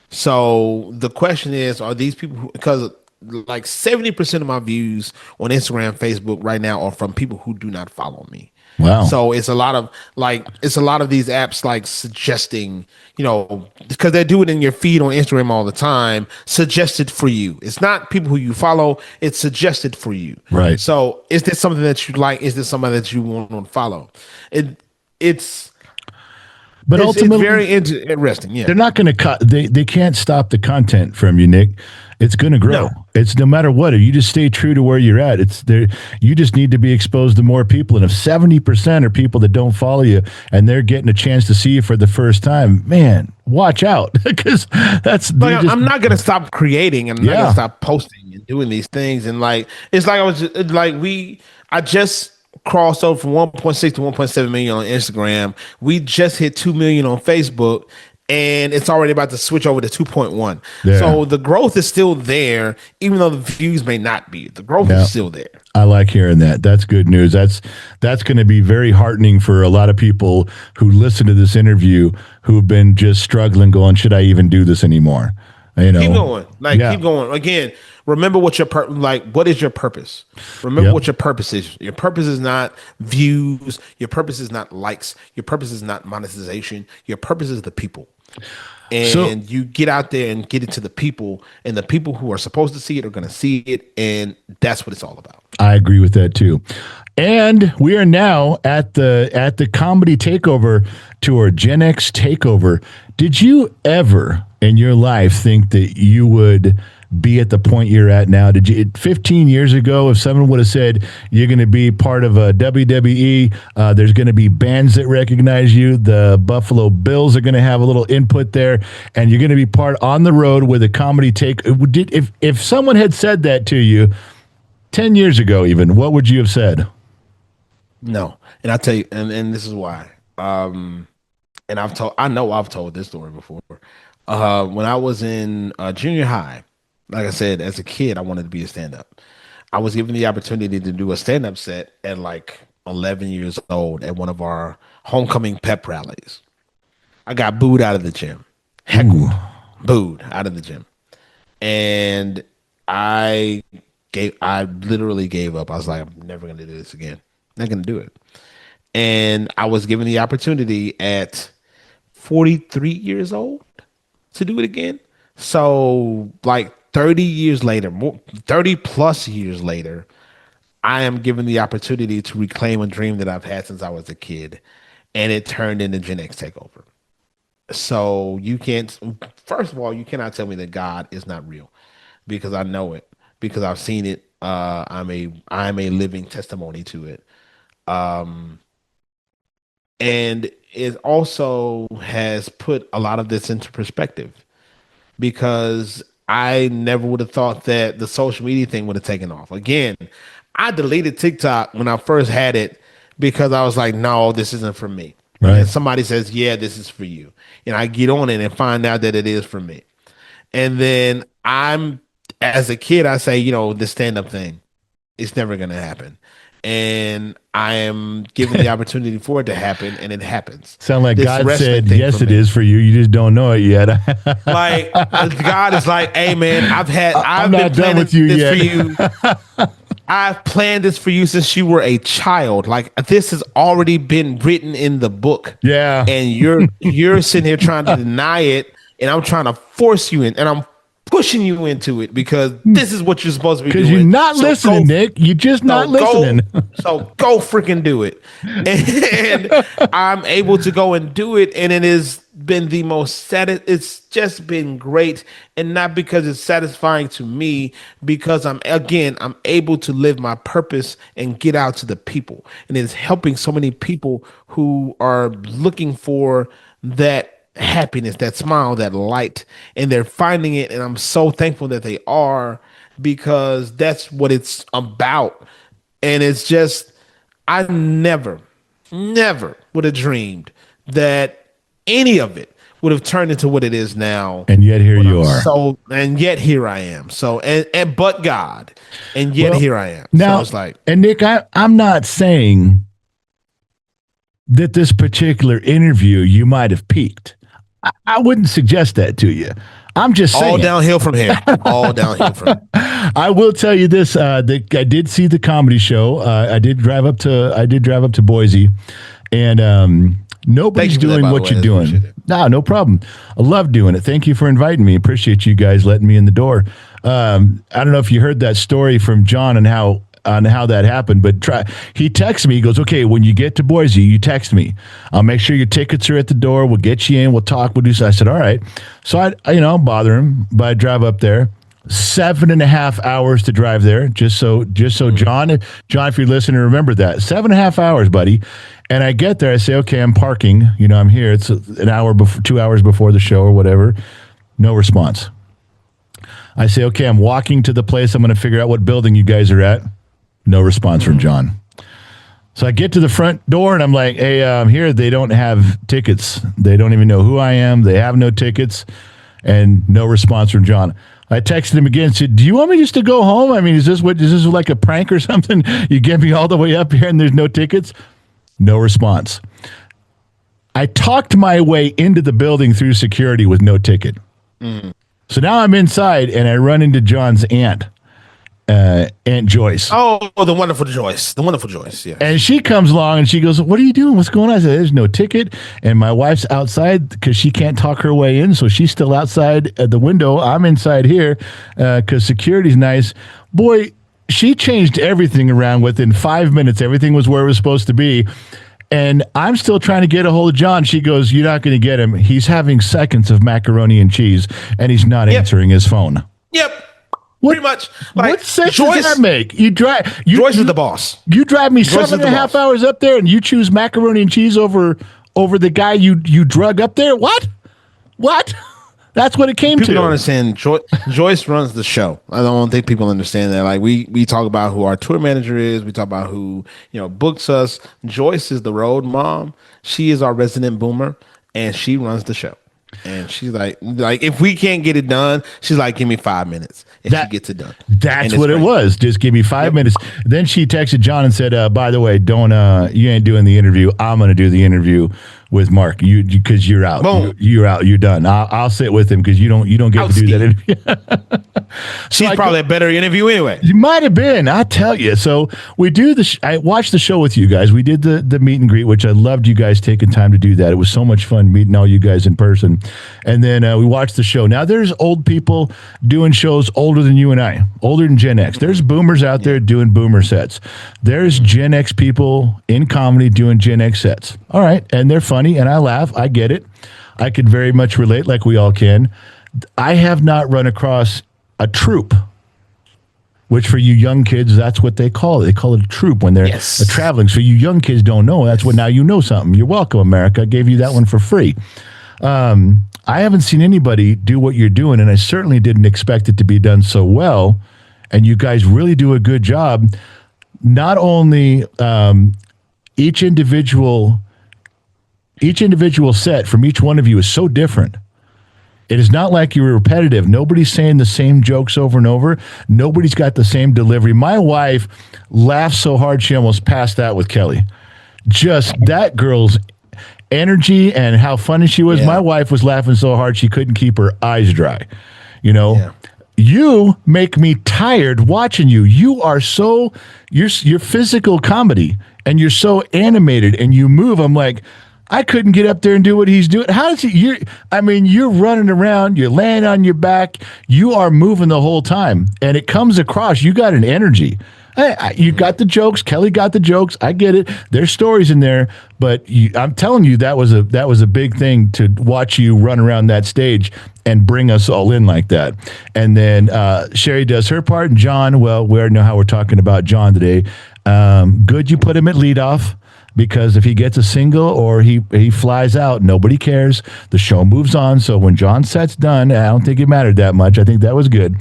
So the question is, are these people because like 70% of my views on Instagram, Facebook right now are from people who do not follow me.
Wow.
So it's a lot of these apps like suggesting, because they do it in your feed on Instagram all the time, suggested for you. It's not people who you follow, it's suggested for you.
Right.
So is this something that you like? Is this somebody that you want to follow? It it's
But
it's
ultimately,
very interesting. Yeah.
they're not going to cut. They can't stop the content from you, Nick. It's going to grow.
No.
It's no matter what. If you just stay true to where you're at, it's there. You just need to be exposed to more people. And if 70% are people that don't follow you, and they're getting a chance to see you for the first time, man, watch out because that's.
Like, I'm not gonna stop creating. I'm not gonna stop posting and doing these things. And like it's like I just crossed over from 1.6 to 1.7 million on Instagram. We just hit 2 million on Facebook, and it's already about to switch over to 2.1.
Yeah.
So the growth is still there, even though the views may not be. The growth is still there.
I like hearing that. That's good news. That's going to be very heartening for a lot of people who listen to this interview who've been just struggling, going, "Should I even do this anymore?"
Keep going. Keep going. Again, remember what what is your purpose? Remember what your purpose is. Your purpose is not views. Your purpose is not likes. Your purpose is not monetization. Your purpose is the people. And you get out there and get it to the people, and the people who are supposed to see it are going to see it, and that's what it's all about.
I agree with that too. And we are now at the comedy takeover tour, Gen X takeover. Did you ever in your life think that you would be at the point you're at now? Did you 15 years ago, if someone would have said you're going to be part of a WWE, there's going to be bands that recognize you, the Buffalo Bills are going to have a little input there, and you're going to be part on the road with a comedy take. If someone had said that to you 10 years ago, even, what would you have said?
No, and I'll tell you, and this is why. And I know I've told this story before. When I was in junior high, like I said, as a kid, I wanted to be a stand-up. I was given the opportunity to do a stand-up set at like 11 years old at one of our homecoming pep rallies. I got booed out of the gym. Heckled, booed out of the gym. And I literally gave up. I was like, I'm never gonna do this again. Not gonna do it. And I was given the opportunity at 43 years old to do it again. So like 30 years later, 30 plus years later, I am given the opportunity to reclaim a dream that I've had since I was a kid. And it turned into Gen X Takeover. So first of all, you cannot tell me that God is not real, because I know it, because I've seen it. I'm a living testimony to it. And it also has put a lot of this into perspective, because I never would have thought that the social media thing would have taken off. Again, I deleted TikTok when I first had it because I was like, no, this isn't for me. Right. And somebody says, yeah, this is for you. And I get on it and find out that it is for me. And then as a kid, I say, the stand-up thing, it's never going to happen. And I am given the opportunity for it to happen, and it happens.
Sound like God said, yes, it is for you. You just don't know it yet.
Like God is like, hey man, I've
not
been
done with you yet.
For you. I've planned this for you since you were a child. Like, this has already been written in the book.
Yeah.
And you're sitting here trying to deny it, and I'm trying to force you in, and I'm pushing you into it because this is what you're supposed to be doing.
Because you're not listening, Nick. You're just not listening.
So go freaking do it. And I'm able to go and do it. And it has been the most it's just been great. And not because it's satisfying to me, because I'm able to live my purpose and get out to the people. And it's helping so many people who are looking for that happiness, that smile, that light, and they're finding it. And I'm so thankful that they are, because that's what it's about. And it's just, I never would have dreamed that any of it would have turned into what it is now.
And yet here you are.
And yet here I am. So, and but God, and yet here I am.
Now,
so it's like,
and Nick, I'm not saying that this particular interview you might have peaked. I wouldn't suggest that to you. I'm just saying.
All downhill from here. All downhill from here.
I will tell you this: I did see the comedy show. I did drive up to Boise, and nobody's doing what you're doing. No problem. I love doing it. Thank you for inviting me. Appreciate you guys letting me in the door. I don't know if you heard that story from John and how that happened, but he texted me. He goes, okay, when you get to Boise, you text me. I'll make sure your tickets are at the door. We'll get you in. We'll talk. We'll do so. I said, all right. So I'll bother him, but I drive up there. 7.5 hours to drive there. Just so John, if you're listening, remember that 7.5 hours, buddy. And I get there. I say, okay, I'm parking. I'm here. It's an hour before, 2 hours before the show or whatever. No response. I say, okay, I'm walking to the place. I'm going to figure out what building you guys are at. No response from John. So I get to the front door and I'm like, hey, I'm here. They don't have tickets. They don't even know who I am. They have no tickets, and no response from John. I texted him again and said, do you want me just to go home? I mean, is this like a prank or something? You get me all the way up here and there's no tickets? No response. I talked my way into the building through security with no ticket. So now I'm inside and I run into John's aunt. Aunt Joyce.
Oh, the wonderful Joyce. The wonderful Joyce, yeah.
And she comes along and she goes, what are you doing? What's going on? I said, there's no ticket. And my wife's outside because she can't talk her way in. So she's still outside at the window. I'm inside here because security's nice. Boy, she changed everything around within 5 minutes. Everything was where it was supposed to be. And I'm still trying to get a hold of John. She goes, you're not going to get him. He's having seconds of macaroni and cheese and he's not answering his phone.
Yep. Pretty much. Like,
what sense does that make? Joyce
is the boss.
You drive me 7.5 hours up there, and you choose macaroni and cheese over the guy you drug up there. What? That's what it came to.
People don't understand. Joyce runs the show. I don't think people understand that. Like we talk about who our tour manager is. We talk about who books us. Joyce is the road mom. She is our resident boomer, and she runs the show. And she's like if we can't get it done, she's like, give me 5 minutes, and she gets it done.
That's what it was. Just give me 5 minutes. Then she texted John and said, by the way, don't you ain't doing the interview. I'm going to do the interview with Mark. Because you're out.
Boom.
You're out. You're done. I'll sit with him because you don't get to do that interview.
She's probably a better interview anyway.
You might have been, I tell you. So we do I watched the show with you guys. We did the meet and greet, which I loved you guys taking time to do that. It was so much fun meeting all you guys in person. And then we watched the show. Now there's old people doing shows older than you and I, older than Gen X. There's boomers out there doing boomer sets. There's Gen X people in comedy doing Gen X sets. All right. And they're funny and I laugh. I get it. I could very much relate like we all can. I have not run across a troupe, which for you young kids, that's what they call it. They call it a troupe when they're traveling. So you young kids don't know. That's what now you know something. You're welcome, America. I gave you that one for free. I haven't seen anybody do what you're doing, and I certainly didn't expect it to be done so well. And you guys really do a good job. Not only each individual set from each one of you is so different. It is not like you're repetitive. Nobody's saying the same jokes over and over. Nobody's got the same delivery. My wife laughed so hard she almost passed out with Kelly. Just that girl's energy and how funny she was. Yeah. My wife was laughing so hard she couldn't keep her eyes dry. You make me tired watching you. You are so your physical comedy and you're so animated and you move. I'm like, I couldn't get up there and do what he's doing. How does he? You're running around. You're laying on your back. You are moving the whole time, and it comes across. You got an energy. You got the jokes. Kelly got the jokes. I get it. There's stories in there, but I'm telling you, that was a big thing to watch you run around that stage and bring us all in like that. And then Sherry does her part, and John. Well, we already know how we're talking about John today. Good, you put him at leadoff. Because if he gets a single or he flies out, nobody cares. The show moves on. So when John's set's done, I don't think it mattered that much. I think that was good.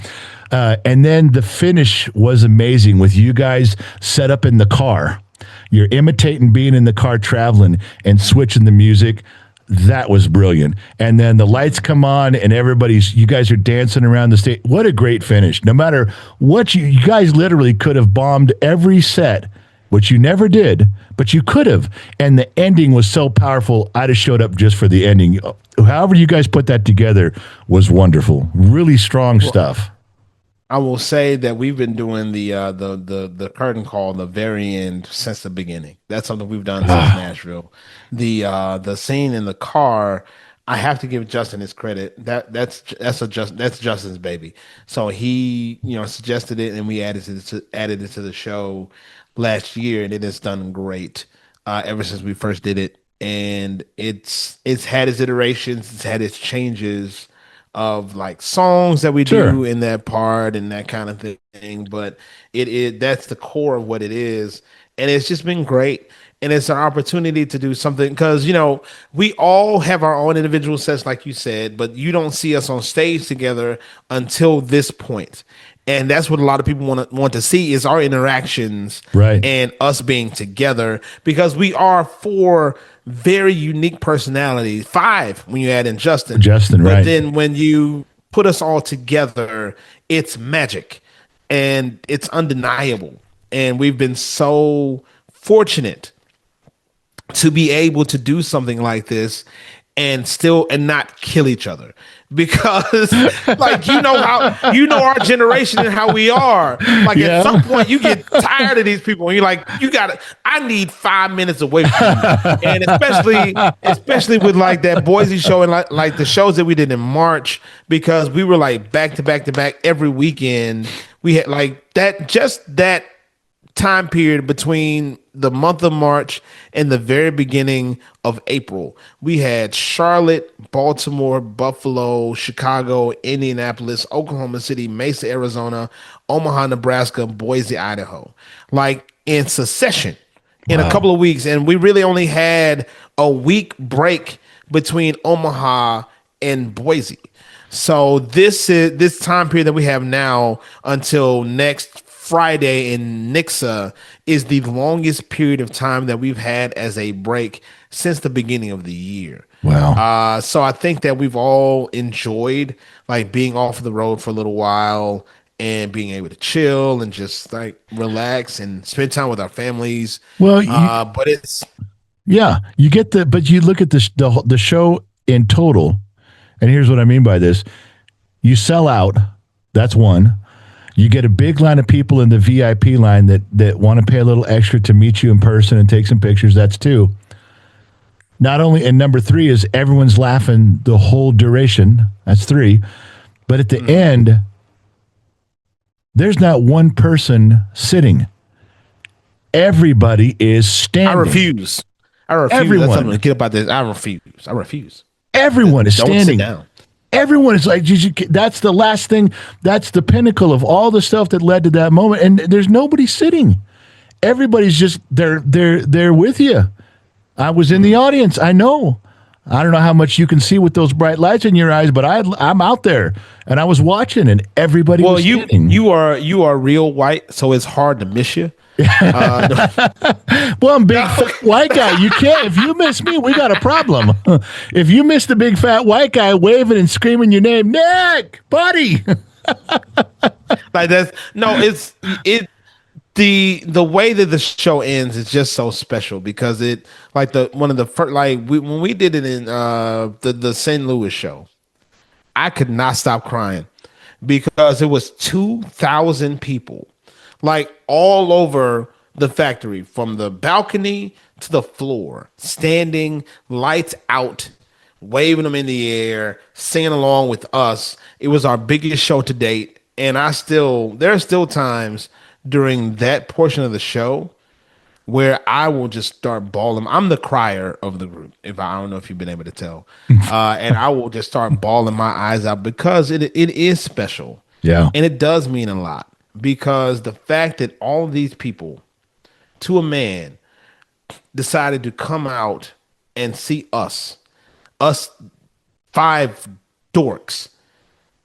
And then the finish was amazing with you guys set up in the car. You're imitating being in the car traveling and switching the music. That was brilliant. And then the lights come on and you guys are dancing around the stage. What a great finish. No matter what you guys literally could have bombed every set, which you never did, but you could have. And the ending was so powerful. I'd have showed up just for the ending. However you guys put that together was wonderful. Really strong stuff.
I will say that we've been doing the curtain call, the very end, since the beginning. That's something we've done since Nashville. The scene in the car, I have to give Justin his credit. That's Justin's baby. So he suggested it, and we added it to the show last year, and it has done great ever since we first did it. And it's had its iterations, it's had its changes of like songs that we do in that part and that kind of thing, but that's the core of what it is, and it's just been great. And it's an opportunity to do something because we all have our own individual sets, like you said, but you don't see us on stage together until this point. And that's what a lot of people want to see is our interactions,
right?
And us being together, because we are four very unique personalities. 5 when you add in Justin,
but right?
Then when you put us all together, it's magic and it's undeniable. And we've been so fortunate to be able to do something like this and not kill each other, because like our generation and how we are, like at some point you get tired of these people and you're like, I need 5 minutes away from you. And especially with like that Boise show and like the shows that we did in March, because we were like back to back to back every weekend. We had like that time period between the month of March and the very beginning of April. We had Charlotte, Baltimore, Buffalo, Chicago, Indianapolis, Oklahoma City, Mesa, Arizona, Omaha, Nebraska, Boise, Idaho, like in succession in a couple of weeks. And we really only had a week break between Omaha and Boise. So this time period that we have now until next Friday in Nixa is the longest period of time that we've had as a break since the beginning of the year.
Wow.
So I think that we've all enjoyed like being off the road for a little while and being able to chill and just like relax and spend time with our families.
Well,
but it's
but you look at the show in total, and here's what I mean by this: you sell out. That's one. You get a big line of people in the VIP line that want to pay a little extra to meet you in person and take some pictures. That's 2. Not only, and number 3 is everyone's laughing the whole duration. That's 3. But at the end, there's not one person sitting. Everybody is standing.
I refuse.
Everyone.
That's something to get about this. I refuse.
Everyone is standing.
Don't sit down.
Everyone is like, that's the last thing. That's the pinnacle of all the stuff that led to that moment. And there's nobody sitting. Everybody's just they're with you. I was in the audience. I know. I don't know how much you can see with those bright lights in your eyes, but I'm out there and I was watching, and everybody was standing.
you are real white, so it's hard to miss you.
Well, I'm big fat white guy. You can't. If you miss me, we got a problem. If you miss the big fat white guy waving and screaming your name, Nick, buddy.
Like that's the way that the show ends is just so special, because it like one of the first, like when we did it in the St. Louis show, I could not stop crying because it was 2,000 people, like all over the factory, from the balcony to the floor, standing, lights out, waving them in the air, singing along with us. It was our biggest show to date. And there are still times during that portion of the show where I will just start bawling. I'm the crier of the group, I don't know if you've been able to tell. And I will just start bawling my eyes out because it is special.
Yeah.
And it does mean a lot, because the fact that all of these people, to a man, decided to come out and see us 5 dorks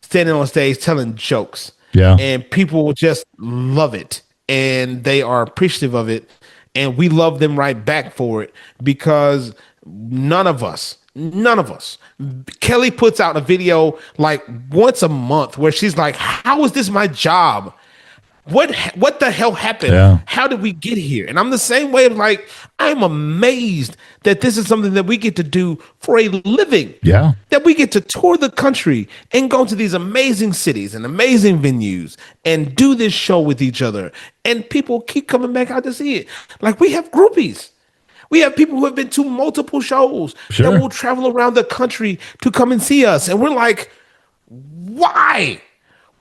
standing on stage telling jokes.
Yeah.
And people just love it, and they are appreciative of it, and we love them right back for it, because none of us None of us. Kelly puts out a video like once a month where she's like, "How is this my job? What the hell happened?
Yeah.
How did we get here?" And I'm the same way of like, I'm amazed that this is something that we get to do for a living.
Yeah.
That we get to tour the country and go to these amazing cities and amazing venues and do this show with each other. And people keep coming back out to see it. Like, we have groupies. We have people who have been to multiple shows
Sure.
that will travel around the country to come and see us. And we're like, why?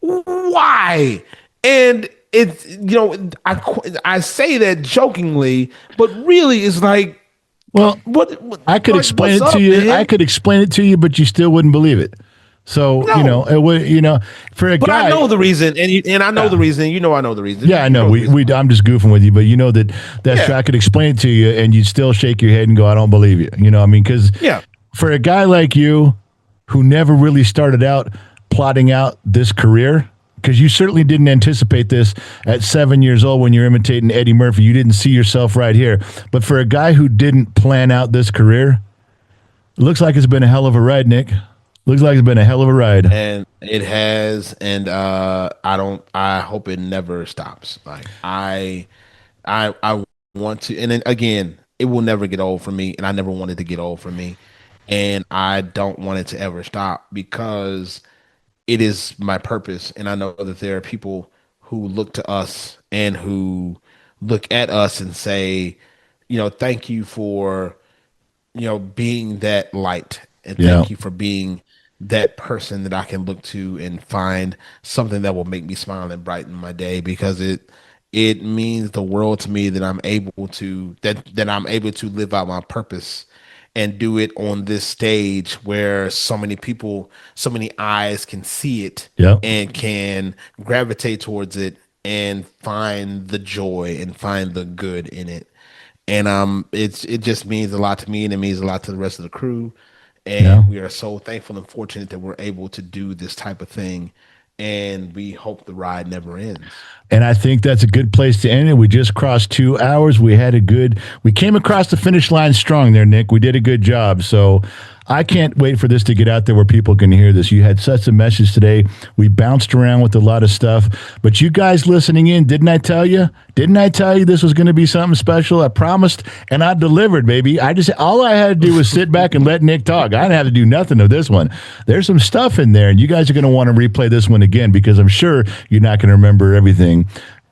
Why? And it's, I say that jokingly, but really it's like,
Well,
what
I could
like,
explain it
what's
to
up,
you.
man?
I could explain it to you, but you still wouldn't believe it. So,
No.
it would, for a
But
guy.
I know the reason, and I know the reason. I know the reason.
Yeah, I know.
You the reason.
I'm just goofing with you, but you know that's
Yeah.
true. I could explain it to you, and you'd still shake your head and go, "I don't believe you." You know what I mean? Because
Yeah.
for a guy like you, who never really started out plotting out this career, because you certainly didn't anticipate this at 7 years old when you're imitating Eddie Murphy. You didn't see yourself right here. But for a guy who didn't plan out this career, it looks like it's been a hell of a ride, Nick. Looks like it's been a hell of a ride.
And it has, and I hope it never stops. Like, I want to, and then again, it will never get old for me, and I never wanted to get old for me, and I don't want it to ever stop because it is my purpose. And I know that there are people who look to us and who look at us and say, thank you for, being that light, and thank you for being that person that I can look to and find something that will make me smile and brighten my day, because it means the world to me that I'm able to live out my purpose and do it on this stage where so many people, so many eyes can see it and can gravitate towards it and find the joy and find the good in it. And it just means a lot to me, and it means a lot to the rest of the crew. And we are so thankful and fortunate that we're able to do this type of thing. And we hope the ride never ends.
And I think that's a good place to end it. We just crossed 2 hours. We came across the finish line strong there, Nick. We did a good job. So I can't wait for this to get out there where people can hear this. You had such a message today. We bounced around with a lot of stuff. But you guys listening in, didn't I tell you? Didn't I tell you this was going to be something special? I promised, and I delivered, baby. All I had to do was sit back and let Nick talk. I didn't have to do nothing of this one. There's some stuff in there, and you guys are going to want to replay this one again because I'm sure you're not going to remember everything.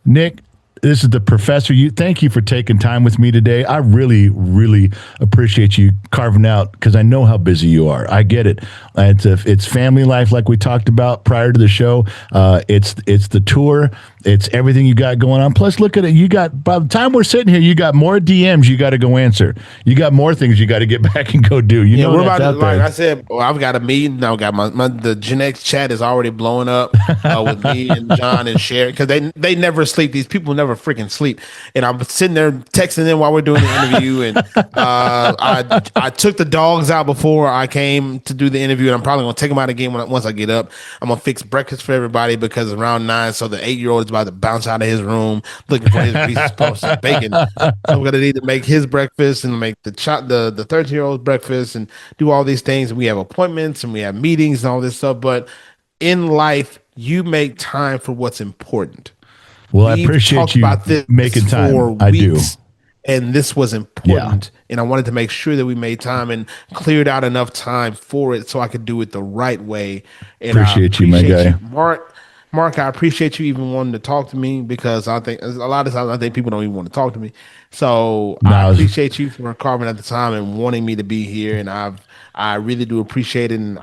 Nick, this is the professor. Thank you for taking time with me today. I really, really appreciate you carving out, because I know how busy you are. I get it. It's family life, like we talked about prior to the show. It's the tour. It's everything you got going on. Plus, look at it. You got, by the time we're sitting here, you got more DMs you got to go answer. You got more things you got to get back and go do.
We're about to, like I said, I've got a meeting. I've got the GenX chat is already blowing up with me and John and Sherry, because they never sleep. These people never freaking sleep. And I'm sitting there texting them while we're doing the interview. And I took the dogs out before I came to do the interview, and I'm probably gonna take them out again once I get up. I'm gonna fix breakfast for everybody because it's around 9, so the 8-year-old is about to bounce out of his room looking for his Reese's Puffs and bacon. So I'm gonna need to make his breakfast and make the 13-year-old's breakfast and do all these things. And we have appointments and we have meetings and all this stuff. But in life, you make time for what's important.
Well, I appreciate you making time. I do.
And this was important. And I wanted to make sure that we made time and cleared out enough time for it so I could do it the right way. And
appreciate you, my guy.
Mark, I appreciate you even wanting to talk to me, because I think a lot of times people don't even want to talk to me. So I appreciate you for carving out the time and wanting me to be here. And I really do appreciate it. And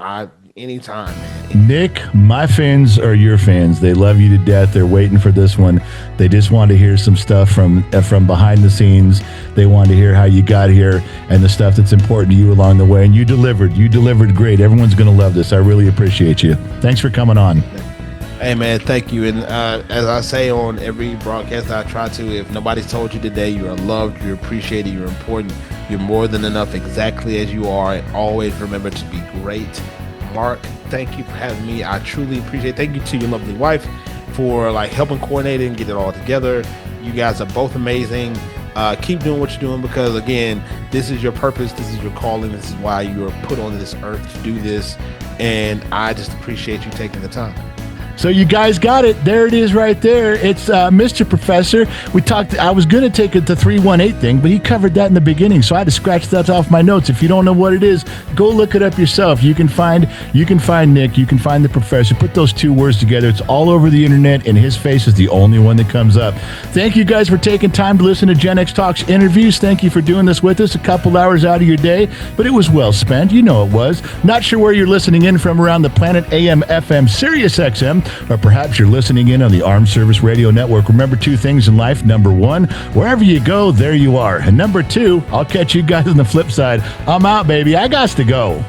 anytime, man.
Nick, my fans are your fans. They love you to death. They're waiting for this one. They just want to hear some stuff from behind the scenes. They want to hear how you got here and the stuff that's important to you along the way. And you delivered. You delivered great. Everyone's going to love this. I really appreciate you. Thanks for coming on.
Hey, man, thank you. And as I say on every broadcast I try to, if nobody's told you today you are loved, you're appreciated, you're important, you're more than enough exactly as you are, and always remember to be great. Mark, thank you for having me. I truly appreciate it. Thank you to your lovely wife for helping coordinate it and get it all together. You guys are both amazing. Keep doing what you're doing, because again, this is your purpose, this is your calling, this is why you are put on this earth to do this, and I just appreciate you taking the time.
So you guys got it. There it is right there. It's Mr. Professor. We talked, I was going to take it to 318 thing, but he covered that in the beginning, so I had to scratch that off my notes. If you don't know what it is, go look it up yourself. You can find Nick, you can find the professor. Put those two words together. It's all over the internet, and his face is the only one that comes up. Thank you guys for taking time to listen to GenXTalks interviews. Thank you for doing this with us, a couple hours out of your day, but it was well spent. You know it was. Not sure where you're listening in from around the planet, AM, FM, Sirius XM, or perhaps you're listening in on the Armed Service Radio Network. Remember two things in life. Number one, wherever you go, there you are. And number two, I'll catch you guys on the flip side. I'm out, baby. I got to go.